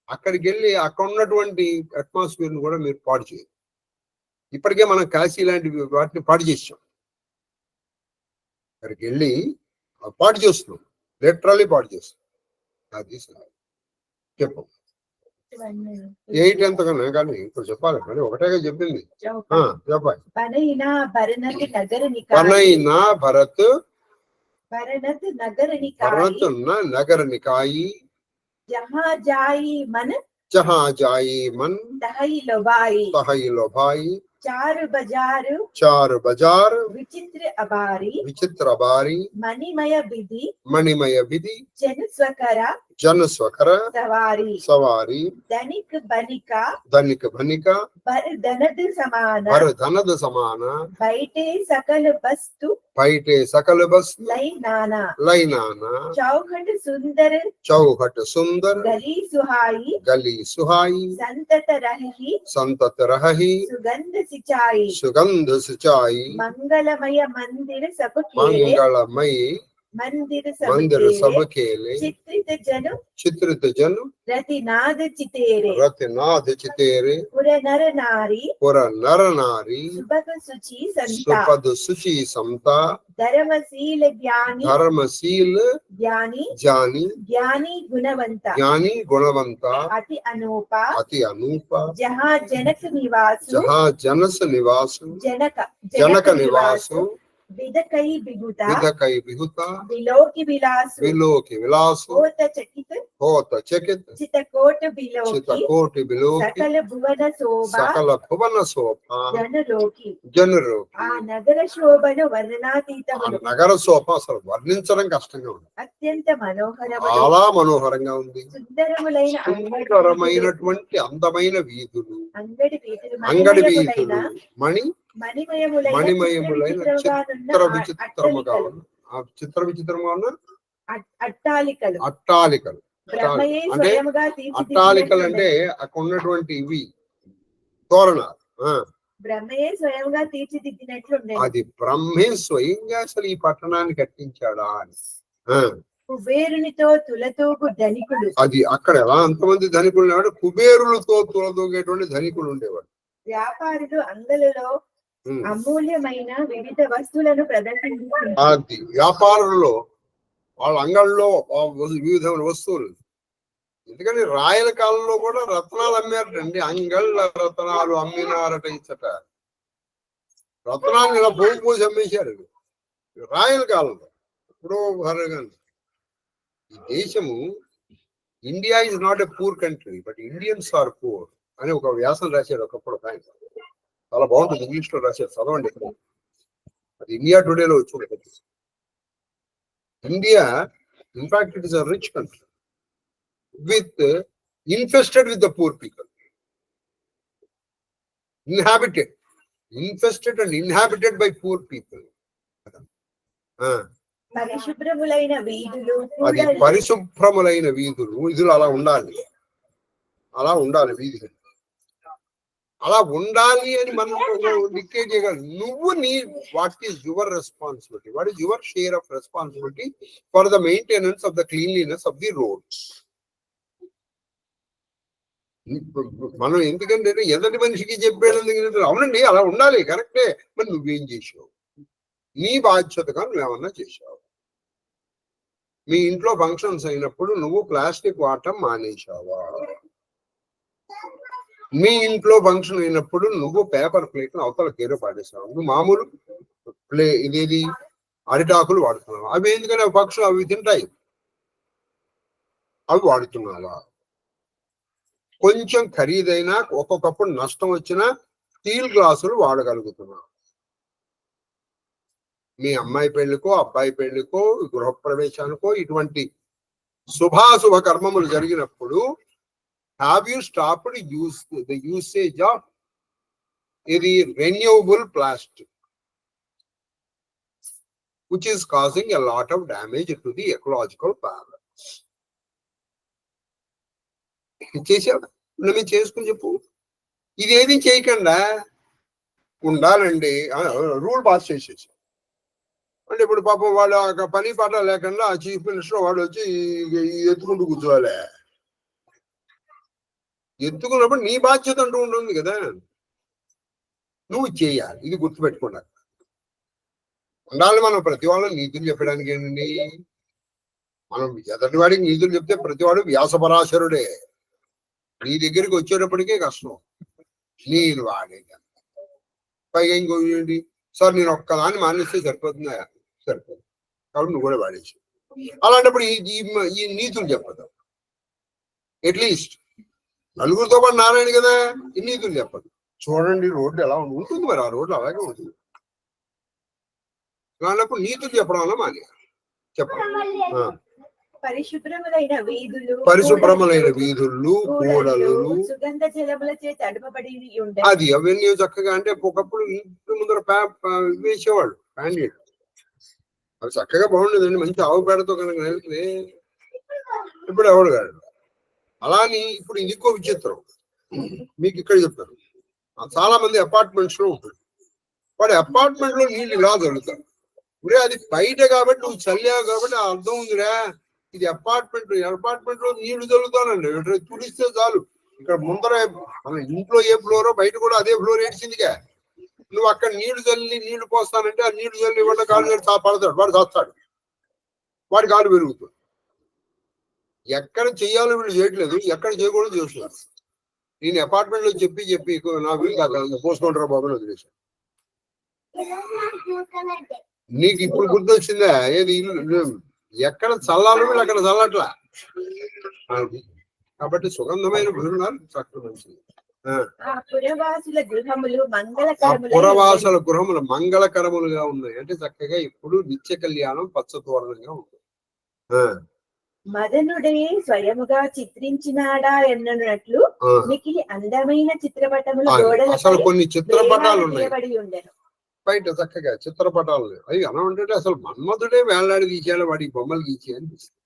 అక్కడికి వెళ్ళి అక్కడ ఉన్నటువంటి అట్మాస్ఫియర్ ను కూడా మీరు పాడు చేయరు. ఇప్పటికే మనం కాశీ లాంటి వాటిని పాడు చేసాం. అక్కడికి వెళ్ళి పాడు చేస్తున్నాం, లిటరల్లీ పాడు చేస్తున్నాం. అది చెప్పు 8 ఎంతకన్నా కానీ ఇప్పుడు చెప్పాలి కానీ ఒకటేగా చెప్పింది. చెప్పాలి. భరత్ నగర నికాయి जहाँ जाई मन तहई लो भाई चार बाजार विचित्र अबारी मणिमय विधि जन स्वकर सवारी धनिक बनिका भर धनद समान बैठे सकल बस्तु लई नाना चौखट सुंदर गली सुहाई संतत रही सुगंध सिंचाई मंगलमय मंदिर सब खेले चित्रित जन रतिनाद चितेरे पुर नर नारी सुपद सुचि समता धर्मशील ज्ञानी गुणवंता अति अनूपा जहाँ जनक निवास विदकई बिहुता विलोकी विलास होत चकित चितकोट बिलोकी सकल भुवन शोभा जनलोकी आ नगर शोभను వర్ణనాతీతము. నగర శోభ అసలు వర్ణించడం కష్టంగా ఉంది. అత్యంత మనోహరములు చాలా మనోహరంగా ఉంది. సుందరములైన సుందరమైనటువంటి అందమైన వీధులు, అంగడి వీధులు అంగడి మణిమయములైన వీధులు, మణిమయములైన చిత్ర విచిత్రముగా ఉన్న విచిత్రముగా ఉన్న అట్టాలికలు అట్టాలికలు. బ్రహ్మయే అంటే స్వయముగా అట్టాలికలు అంటే అక్కడ ఉన్నటువంటి ఇవి తోరణాలు. బ్రహ్మయే స్వయంగా తీర్చిదిద్దినట్లు అది బ్రహ్మే స్వయంగా అసలు ఈ పట్టణాన్ని కట్టించాడా అని. కుబేరునితో తులతూగు ధనికుడు. అది అక్కడ ఎలా అంతమంది ధనికులు ఉండేవాడు, కుబేరులతో తులతూగేటువంటి ధనికులు ఉండేవాడు. వ్యాపారులు అంగలలో అమూల్యమైన వివిధ వస్తువులను ప్రదర్శించారు. అది వ్యాపారుల్లో వాళ్ళ అంగళ్ళలో వివిధ వస్తువులు. ఎందుకని రాయల కాలంలో కూడా రత్నాలు అమ్మారటండి. అంగళ్ళ రత్నాలు అమ్మినారట ఇచ్చట. రత్నాలు ఇలా పోసి అమ్మేశారు రాయల కాలంలో. ఇప్పుడు ఈ దేశము, India is not a poor country but Indians are poor అని ఒక వ్యాసం రాశాడు ఒకప్పుడు ఆయన. చాలా బాగుంటుంది, ఇంగ్లీష్ లో రాశాడు, చదవండి. అది ఇండియా టుడేలో వచ్చి India in fact it is a rich country with infested with the poor people, infested and inhabited by poor people. పరిశుభ్రములైన వీధులు, అది పరిశుభ్రములైన వీధులు అలా ఉండాలి, అలా ఉండాలి వీధులు, అలా ఉండాలి అని మనం డిక్టేట్ చేయగలం. నువ్వు నీ what is your responsibility, what is your share of responsibility for the maintenance of the cleanliness of the roads. మనం ఎందుకంటే ఎదటి మనిషికి చెప్పేది అవునండి అలా ఉండాలి, కరెక్టే, మరి నువ్వేం చేసావు? నీ బాధ్యతగా నువ్వేమన్నా చేసావు? మీ ఇంట్లో ఫంక్షన్స్ అయినప్పుడు నువ్వు ప్లాస్టిక్ వాడటం మానేసావా? మీ ఇంట్లో ఫంక్షన్ అయినప్పుడు నువ్వు పేపర్ ప్లేట్ అవతల కేర పాడేసావు. నువ్వు మామూలు ఇదేది అరిటాకులు వాడుతున్నావు. అవి ఎందుకని పక్షులు అవి తింటాయి, అవి వాడుతున్నావా? కొంచెం ఖరీదైనా ఒక్కొక్కప్పుడు నష్టం వచ్చినా స్టీల్ గ్లాసులు వాడగలుగుతున్నావు. మీ అమ్మాయి పెళ్లికో అబ్బాయి పెళ్లికో గృహప్రవేశానికో ఇటువంటి శుభాశుభ కర్మములు జరిగినప్పుడు have you stopped the usage of ఇది renewable plastic which is causing a lot of damage to the ecological balance. చేసావు, నువ్వు చేసుకుని చెప్పు. ఇదేది చేయకుండా ఉండాలండి రూల్ పాస్ చేసేసి అంటే ఇప్పుడు పాపం వాళ్ళు పని పాట లేకుండా ఆ చీఫ్ మినిస్టర్ వాడు వచ్చి ఎత్తుకుంటూ కూర్చోవాలి. ఎత్తుకున్నప్పుడు నీ బాధ్యత అంటూ ఉంటుంది కదా, నువ్వు చేయాలి. ఇది గుర్తుపెట్టుకున్నా ఉండాలి. మనం ప్రతి వాళ్ళని నీతులు చెప్పడానికి ఏంటండి, మనం ఎదటి వాడికి నీతులు చెప్తే ప్రతివాడు వ్యాసపరాశరుడే. నీ దగ్గరికి వచ్చేటప్పటికే కష్టం. నేను వాడే పైగా ఇంకోటి, సార్ నేను ఒక్కదాన్ని మానేస్తే సరిపోతుందా? సరిపోదు. కాబట్టి నువ్వు కూడా వాడేసి. అలాంటప్పుడు ఈ నీతులు చెప్పదు. అట్లీస్ట్ నలుగురితో పాటు నారాయణ కదా, ఈ నీతులు చెప్పదు. చూడండి రోడ్డు ఎలా ఉంటుంది, మరి ఆ రోడ్డు అలాగే ఉంటుంది. అలాంటప్పుడు నీతులు చెప్పడం వల్ల మానే చెప్పాలి. పరిశుభ్రములైన వీధులు, కూడలు, సుగంధ జలములచే తడుపబడి అది అవన్నీ చక్కగా. అంటే ఒకప్పుడు ఇంటి ముందర వేసేవాళ్ళు క్యాండిడేట్, అవి చక్కగా బాగుండేదండి. మంచి ఆవు పేడతో కనుక వెళ్తే ఇప్పుడు ఎవడు కాదు. అలాని ఇప్పుడు ఇంకో విచిత్రం మీకు ఇక్కడ చెప్తారు. చాలా మంది అపార్ట్మెంట్స్ లో ఉంటుంది. వాడు అపార్ట్మెంట్ లో నీళ్ళు ఇలా చల్లుతారు. ఇప్పుడే అది బయట కాబట్టి నువ్వు చల్లావు కాబట్టి అర్థం ఉందిరా, ఇది అపార్ట్మెంట్ లో నీళ్లు చల్లుతానండి. తుడిస్తే చాలు. ఇక్కడ ముందర మన ఇంట్లో ఏ ఫ్లోరో బయట కూడా అదే ఫ్లోర్ ఏడ్చిందిగా. నువ్వు అక్కడ నీళ్లు చల్లి నీళ్లు పోస్తానంటే ఆ నీళ్లు చల్లి ఇవ్వడం కాలు పడతాడు, వాడు చస్తాడు, వాడి కాలు పెరుగుతుంది. ఎక్కడ చెయ్యాలో వీళ్ళు చేయట్లేదు, ఎక్కడ చేయకూడదు చేస్తున్నారు. నేను అపార్ట్మెంట్ లో చెప్పి నా వీళ్ళు పోసుకుంటారా బాబుని వదిలేశాను. నీకు ఇప్పుడు గుర్తొచ్చిందా ఏది ఇల్లు ఎక్కడ చల్లాలి వీళ్ళు అక్కడ చల్లట్లా. కాబట్టి సుగంధమైన గృహాలు చక్కగా మంచిది. పురవాసుల గృహములు మంగళకరములుగా ఉన్నాయి. అంటే చక్కగా ఇప్పుడు నిత్య కళ్యాణం పచ్చతోరణంగా ఉంటుంది. ఆ, మదనుడే స్వయముగా చిత్రించినాడా ఎన్నట్లు ఆ. మికిలి అందమైన చిత్రపటములు అసలు గోడలపై కొన్ని చిత్రపటాలు ఉన్నాయి వేలాడదీయబడి ఉండెను. బయట చక్కగా చిత్రపటాలు ఉన్నాయి. అవి ఎలా ఉంటే అసలు మన్మధుడే వేలాడి గీచేయాలి, వాడికి బొమ్మలు గీచే అనిపిస్తుంది.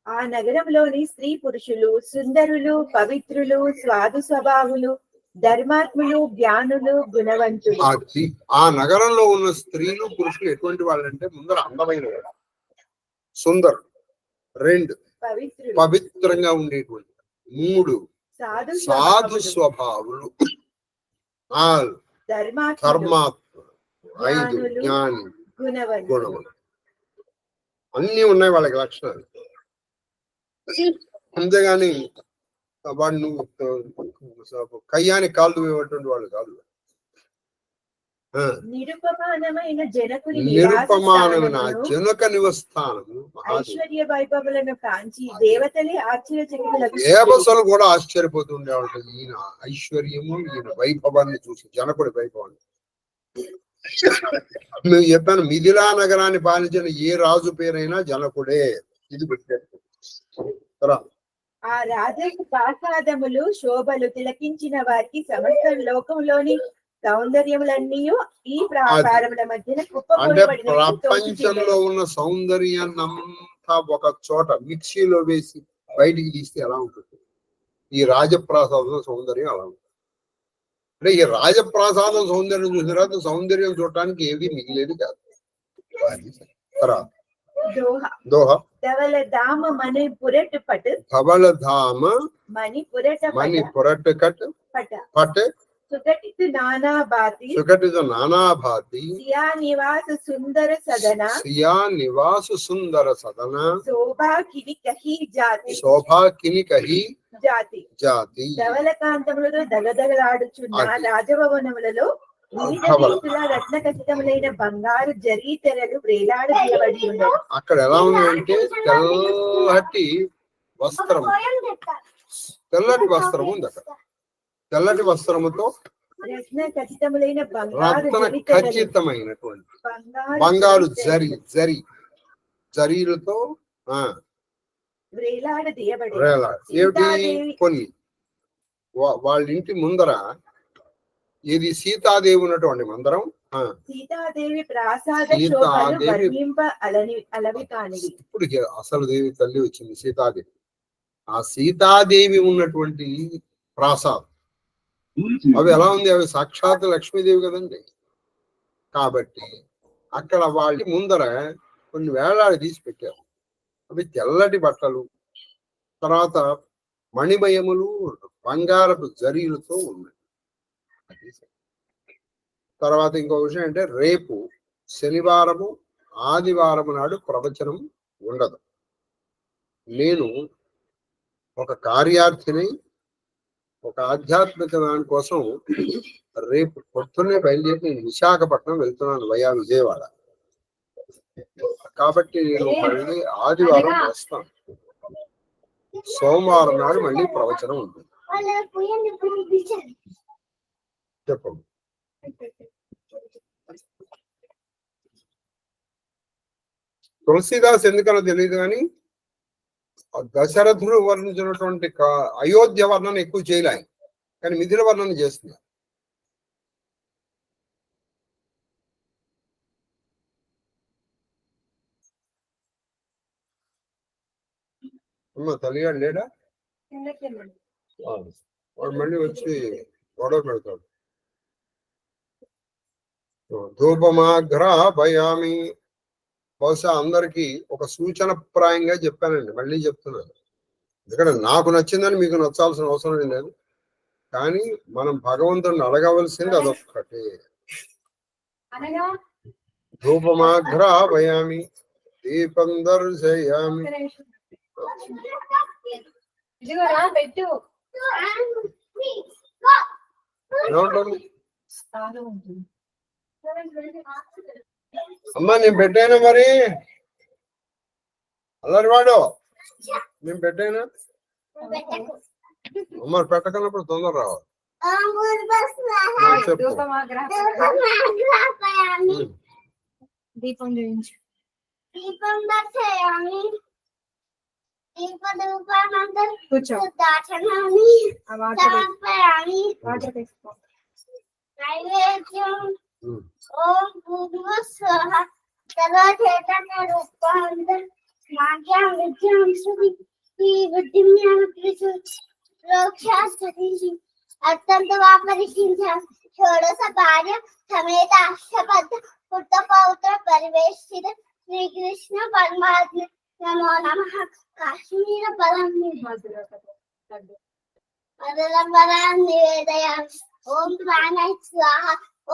ఆ నగరంలోని స్త్రీ పురుషులు సుందరులు పవిత్రులు స్వాదు స్వభావులు ధర్మాత్ములు జ్ఞానులు గుణవంతులు. ఆ నగరంలో ఉన్న స్త్రీలు పురుషులు ఎటువంటి వాళ్ళంటే ముందర అందమైన వాడు, సుందరు, 2 పవిత్రంగా ఉండేటువంటి, 3 సాధు స్వభావులు, 4 ధర్మాత్ములు, 5 జ్ఞాని గుణవంతులు. అన్ని ఉన్నాయి వాళ్ళకి లక్షణాలు. అంతేగాని వాడు నువ్వు కయ్యానికి కాళ్ళు వేయటువంటి వాళ్ళు కాదు. నిరుపమానమైన జనక నివస్థానము ఐశ్వర్య వైభవులను కాంచి దేవతలే ఆశ్చర్యచకితులకు. దేవతలు కూడా ఆశ్చర్యపోతుండేవాళ్ళు ఈయన ఐశ్వర్యము, ఈయన వైభవాన్ని చూసి, జనకుడి వైభవాన్ని. మేము చెప్పాను, మిథిలా నగరాన్ని పాలించిన ఏ రాజు పేరైనా జనకుడే. ఇది పెట్టారు. ఆ రాజు ప్రాసాదములు శోభలు తిలకించిన వారికి సమస్త లోకంలోని సౌందర్యములన్నీ ఈ ప్రాకారముల మధ్యన అంటే ప్రపంచంలో ఉన్న సౌందర్యాన్నంతా ఒక చోట మిక్సీలో వేసి బయటికి తీస్తే ఎలా ఉంటుంది? ఈ రాజప్రాసాదం సౌందర్యం అలా ఉంటుంది. అంటే ఈ రాజప్రాసాదం సౌందర్యం చూసిన తర్వాత సౌందర్యం చూడటానికి ఏది మిగిలేదు కాదు. దోహ ధవళధామ మణి పురట్ పట్ మణి పురట్ కట్ పట్ సుకటిత నానాభాతి సియా నివాస సుందర సదన శోభా కిని కహి జాతి ధవళకాంతములతో దగదగలాడుచున్న రాజభవనములలో వివిధ రీతుల రత్న ఖచ్చితములైన బంగారు జరీ తెరలు వేలాడదీయబడి ఉండేవి. అక్కడ ఎలా ఉన్నాయంటే తెల్లటి వస్త్రం ఉంది. అక్కడ తెల్లటి వస్త్రముతో రత్న ఖచ్చితమైనటువంటి బంగారు జరీలతో వేలాడదీయబడి కొన్ని వాళ్ళ ఇంటి ముందర ఇది సీతాదేవి ఉన్నటువంటి మందిరం. సీతాదేవి అలవి కానివి. ఇప్పుడు అసలు దేవి తల్లి వచ్చింది సీతాదేవి. ఆ సీతాదేవి ఉన్నటువంటి ప్రాసాదం అవి ఎలా ఉంది? అవి సాక్షాత్ లక్ష్మీదేవి కదండి. కాబట్టి అక్కడ వాళ్ళ ముందర కొన్ని వేలాడి తీసి పెట్టారు. అవి తెల్లటి బట్టలు, తర్వాత మణిమయములు, బంగారపు జరీలతో ఉన్నాయి. తర్వాత ఇంకో విషయం అంటే రేపు శనివారము ఆదివారము నాడు ప్రవచనం ఉండదు. నేను ఒక కార్యార్థిని, ఒక ఆధ్యాత్మిక దాని కోసం రేపు పొద్దున్నే బయలుదేరి నేను విశాఖపట్నం వెళ్తున్నాను వయా విజయవాడ. కాబట్టి నేను మళ్ళీ ఆదివారం వస్తాను. సోమవారం నాడు మళ్ళీ ప్రవచనం ఉంటుంది. చెప్పండి. తులసీదాస్ ఎందుకనో తెలియదు కానీ దశరథుడు వర్ణించినటువంటి అయోధ్య వర్ణన ఎక్కువ చేయలే, కానీ మిథిల వర్ణన చేస్తున్నారు. అమ్మా తల్లిగాడు లేడా? వాడు మళ్ళీ వచ్చి గొడవ పెడతాడు. ధూపమాఘ్రాపయామి. బహుశా అందరికి ఒక సూచన ప్రాయంగా చెప్పానండి, మళ్ళీ చెప్తున్నాను. ఎందుకంటే నాకు నచ్చిందని మీకు నచ్చాల్సిన అవసరం లేదు, కానీ మనం భగవంతుడిని అడగవలసింది అదొక్కటే. ధూపమాఘ్రాపయామి దీపం దర్శయామి. ఏమంటుంది అమ్మా? నేను పెట్టాను మరి అల్లరి వాడు, నేను పెట్టాను. అమ్మ పెట్టకన్నప్పుడు తొందర రావాలి. దీపం దర్శయామి కూర్చో దాచనాన్ని ఆ వాటర్ సమర్పయామి. వాటర్ తీసుకో నైవేద్యం ఓం భూర్భువః స్వః సర్వచేతన రూపాంతర మాజ్ఞాం విద్యాం శ్రుతి బుద్ధిం జ్ఞానం ప్రోక్షాస్తి అత్యంత వాపరిషించ షోడశ భార్య సమేత అష్టపథ పుట్ట పౌత్ర పరివేష్టిత శ్రీకృష్ణ పరమాత్మ నమో నమః. కాశ్మీర పదం పదం నివేదయామి. ఓం ప్రాణాయ స్వాహ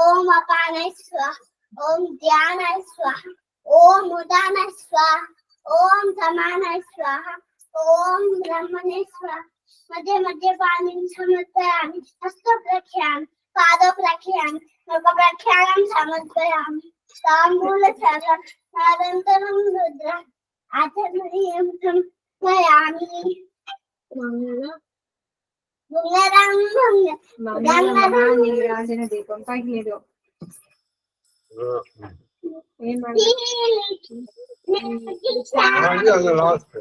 ఓం అపానాయ స్వాహ ఓం ధ్యానాయ స్వాహ ఓం ఉదానాయ స్వాహ ఓం సమానాయ స్వాహ ఓం బ్రహ్మణే స్వాహ. మధ్య మధ్య పాణిం సమర్పయామి. హస్త ప్రఖ్యామి పాద ప్రఖ్యామి ముఖ ప్రఖ్యానం సమర్పయామి. తాంబూల సారంతరం రుద్ర ఆచమనీయం సమర్పయామి. నీరాజన దీపం పైకి లేదు ఏం అది లాస్ట్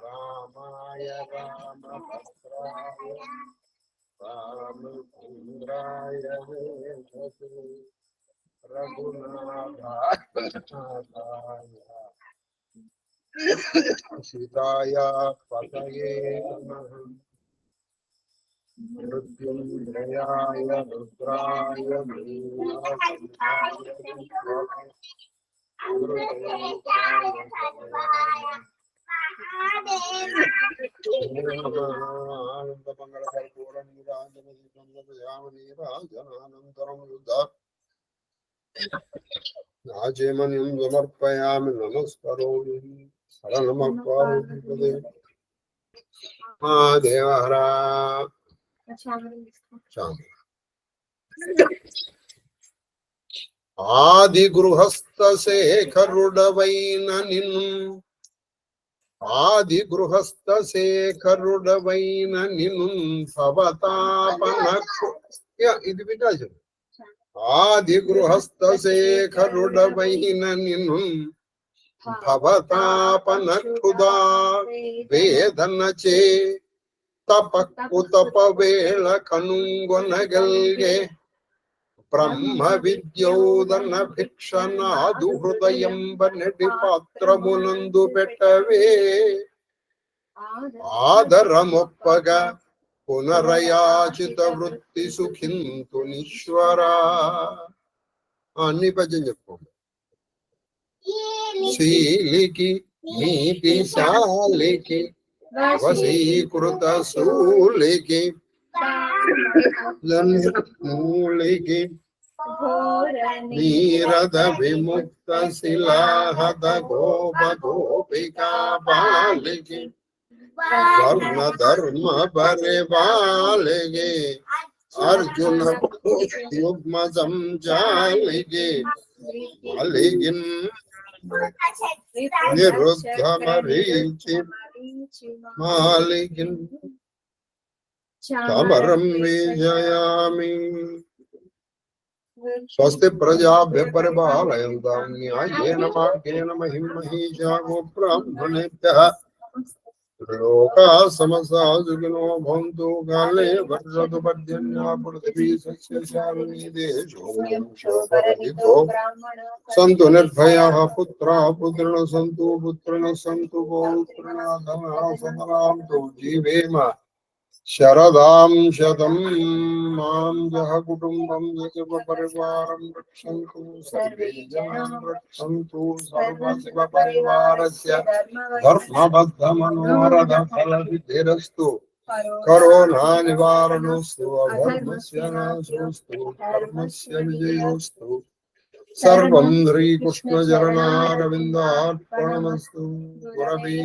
రామాయ రామభద్రాయ రామచంద్రాయ రఘునాథాయ సీతాయ పతయే నమః. మృత్యుంజయాయ రుద్రాయ ఆనందమంగళకర్పూరనిరాజనీరాజనానంతరం యుద్ధ నాచేమనిం సమర్పయామి. నమస్కరోమి శరణమప్పారుపదే మహాదేవహరా ఆది గృహస్థ శేఖరుడవైన నిన్ను ఆది గృహస్థ శేఖరుడవైన నిన్ను భవతాపనకు ఇది విటాల్సి ఆది గృహస్థ శేఖరుడవైన నిన్ను భవతాపనక్షుదా వేదనచే తపక్కుతప వేళ కనుగొనగల్గే బ్రహ్మ విద్యోదన భిక్షనాదు హృదయంబ నెటి పాత్రమునందు పెట్టవే ఆదరమొప్పగా పునరయాచిత వృత్తి సుఖింతునీశ్వరా. అన్ని పద్యం చెప్పుకోండి. శీలికి నీతిశాలికి వశీకృత శూలికి మూలికి నీరద విముక్త శిలాహత గోప గోపికా బాలికి వర్ణ ధర్మ పరిపాలికి అర్జున యుగ్మ సంచాలికి అలిగిన్ నిరుద్ధమరీచి మాలికిన్ సమరం విజయామి. స్వస్తి ప్రజాభ్య పరిపాలయంతాం న్యాయేన మార్గేణ మహిం మహీషా గోబ్రాహ్మణేభ్యః లోకా సమస్తా సుఖినో భవంతు. కాలే వర్షతు పర్జన్యః పృథివీ సస్యశాలినీ దేశోऽయं శోభరహితో సంతు నిర్భయాః పుత్రాः పుత్రిణः సంతు పుత్రిణः సంతు పౌత్రిణः ధనాः సతరాంతు జీవేమ శరదాం శతం. మాం జహ కుటుంబం యజవ పరివారం రక్షन्तు సర్వే జనాన్ రక్షन्तు. సర్వశివ పరివారస్య ధర్మబద్ధ మనోరథ ఫల సిద్ధిరస్తు. కరోనా నివారణోస్తు. అధర్మస్య నాశోస్తు. ధర్మస్య విజయోస్తు. సర్వం శ్రీకృష్ణచరణారవిందార్పణమస్తు. గురవే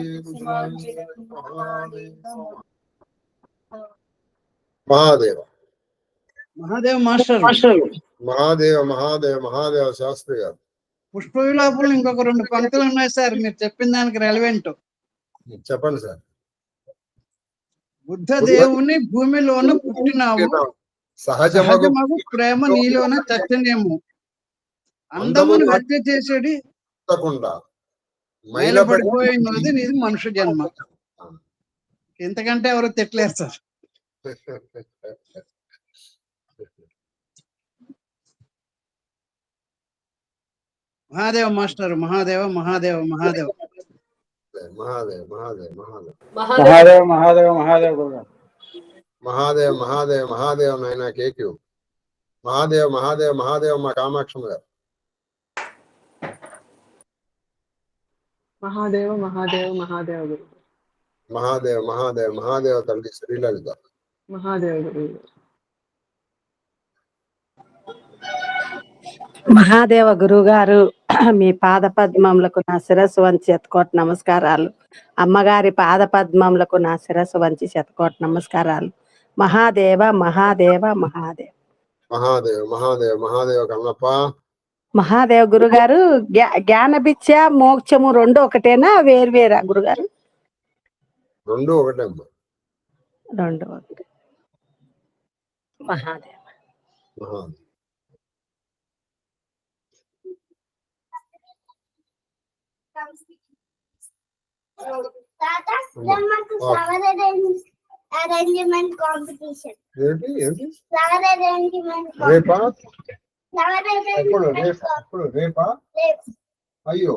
మహాదేవ మహాదేవ్ మాస్టర్ మహాదేవ మహాదేవ మహాదేవ శాస్త్రి గారు. పుష్ప విలాపంలో ఇంకొక 2 పంక్తులు ఉన్నాయి సార్, మీరు చెప్పిన దానికి రెలవెంట్. చెప్పండి సార్. బుద్ధ దేవుని భూమిలోన పుట్టినావు, సహజమగు ప్రేమ నీలోన చచ్చనేము. అందమును హత్య చేసేది తప్పకుండా మైలపడిపోయినది నీది మనుష్య జన్మ. ఇంతకంటే ఎవరు తిట్టలేరు సార్. మహాదేవ మాస్టర్, మహాదేవ మహాదేవ మహాదేవ మహాదేవ్ మహాదేవ్ మహాదేవ్ మహాదేవ మహాదేవ మహాదేవ గురుగారు. మహాదేవ్ మహాదేవ్ మహాదేవ్ నాయన కేక్యూ మహాదేవ్ మహాదేవ్ మహాదేవ్ మా కామాక్షమ్మ గారు మహాదేవ మహాదేవ మహాదేవ గురు మహాదేవ్ మహాదేవ్ మహాదేవ్ తల్లి శ్రీలలిత మహాదేవ గురు మహాదేవ గురుగారు, మీ పాద పద్మములకు నా శిరస్సు వంచి శతకోటి నమస్కారాలు. అమ్మగారి పాద పద్మములకు నా శిరస్సు వంచి శతకోటి నమస్కారాలు. మహాదేవ మహాదేవ మహాదేవ మహాదేవ్ మహాదేవ్ మహాదేవ్ కన్నప్ప మహాదేవ గురుగారు, జ్ఞానభిక్ష మోక్షము రెండు ఒకటేనా వేర్వేరా గురుగారు? రెండు ఒకటే అమ్మా. రెండు ఒకటి. Mahadeva Mahadev Tata, flower arrangement competition. ఏంటి ఏంటి Flower arrangement రేపా Flower ఎప్పుడు arrangement రేపా అయ్యో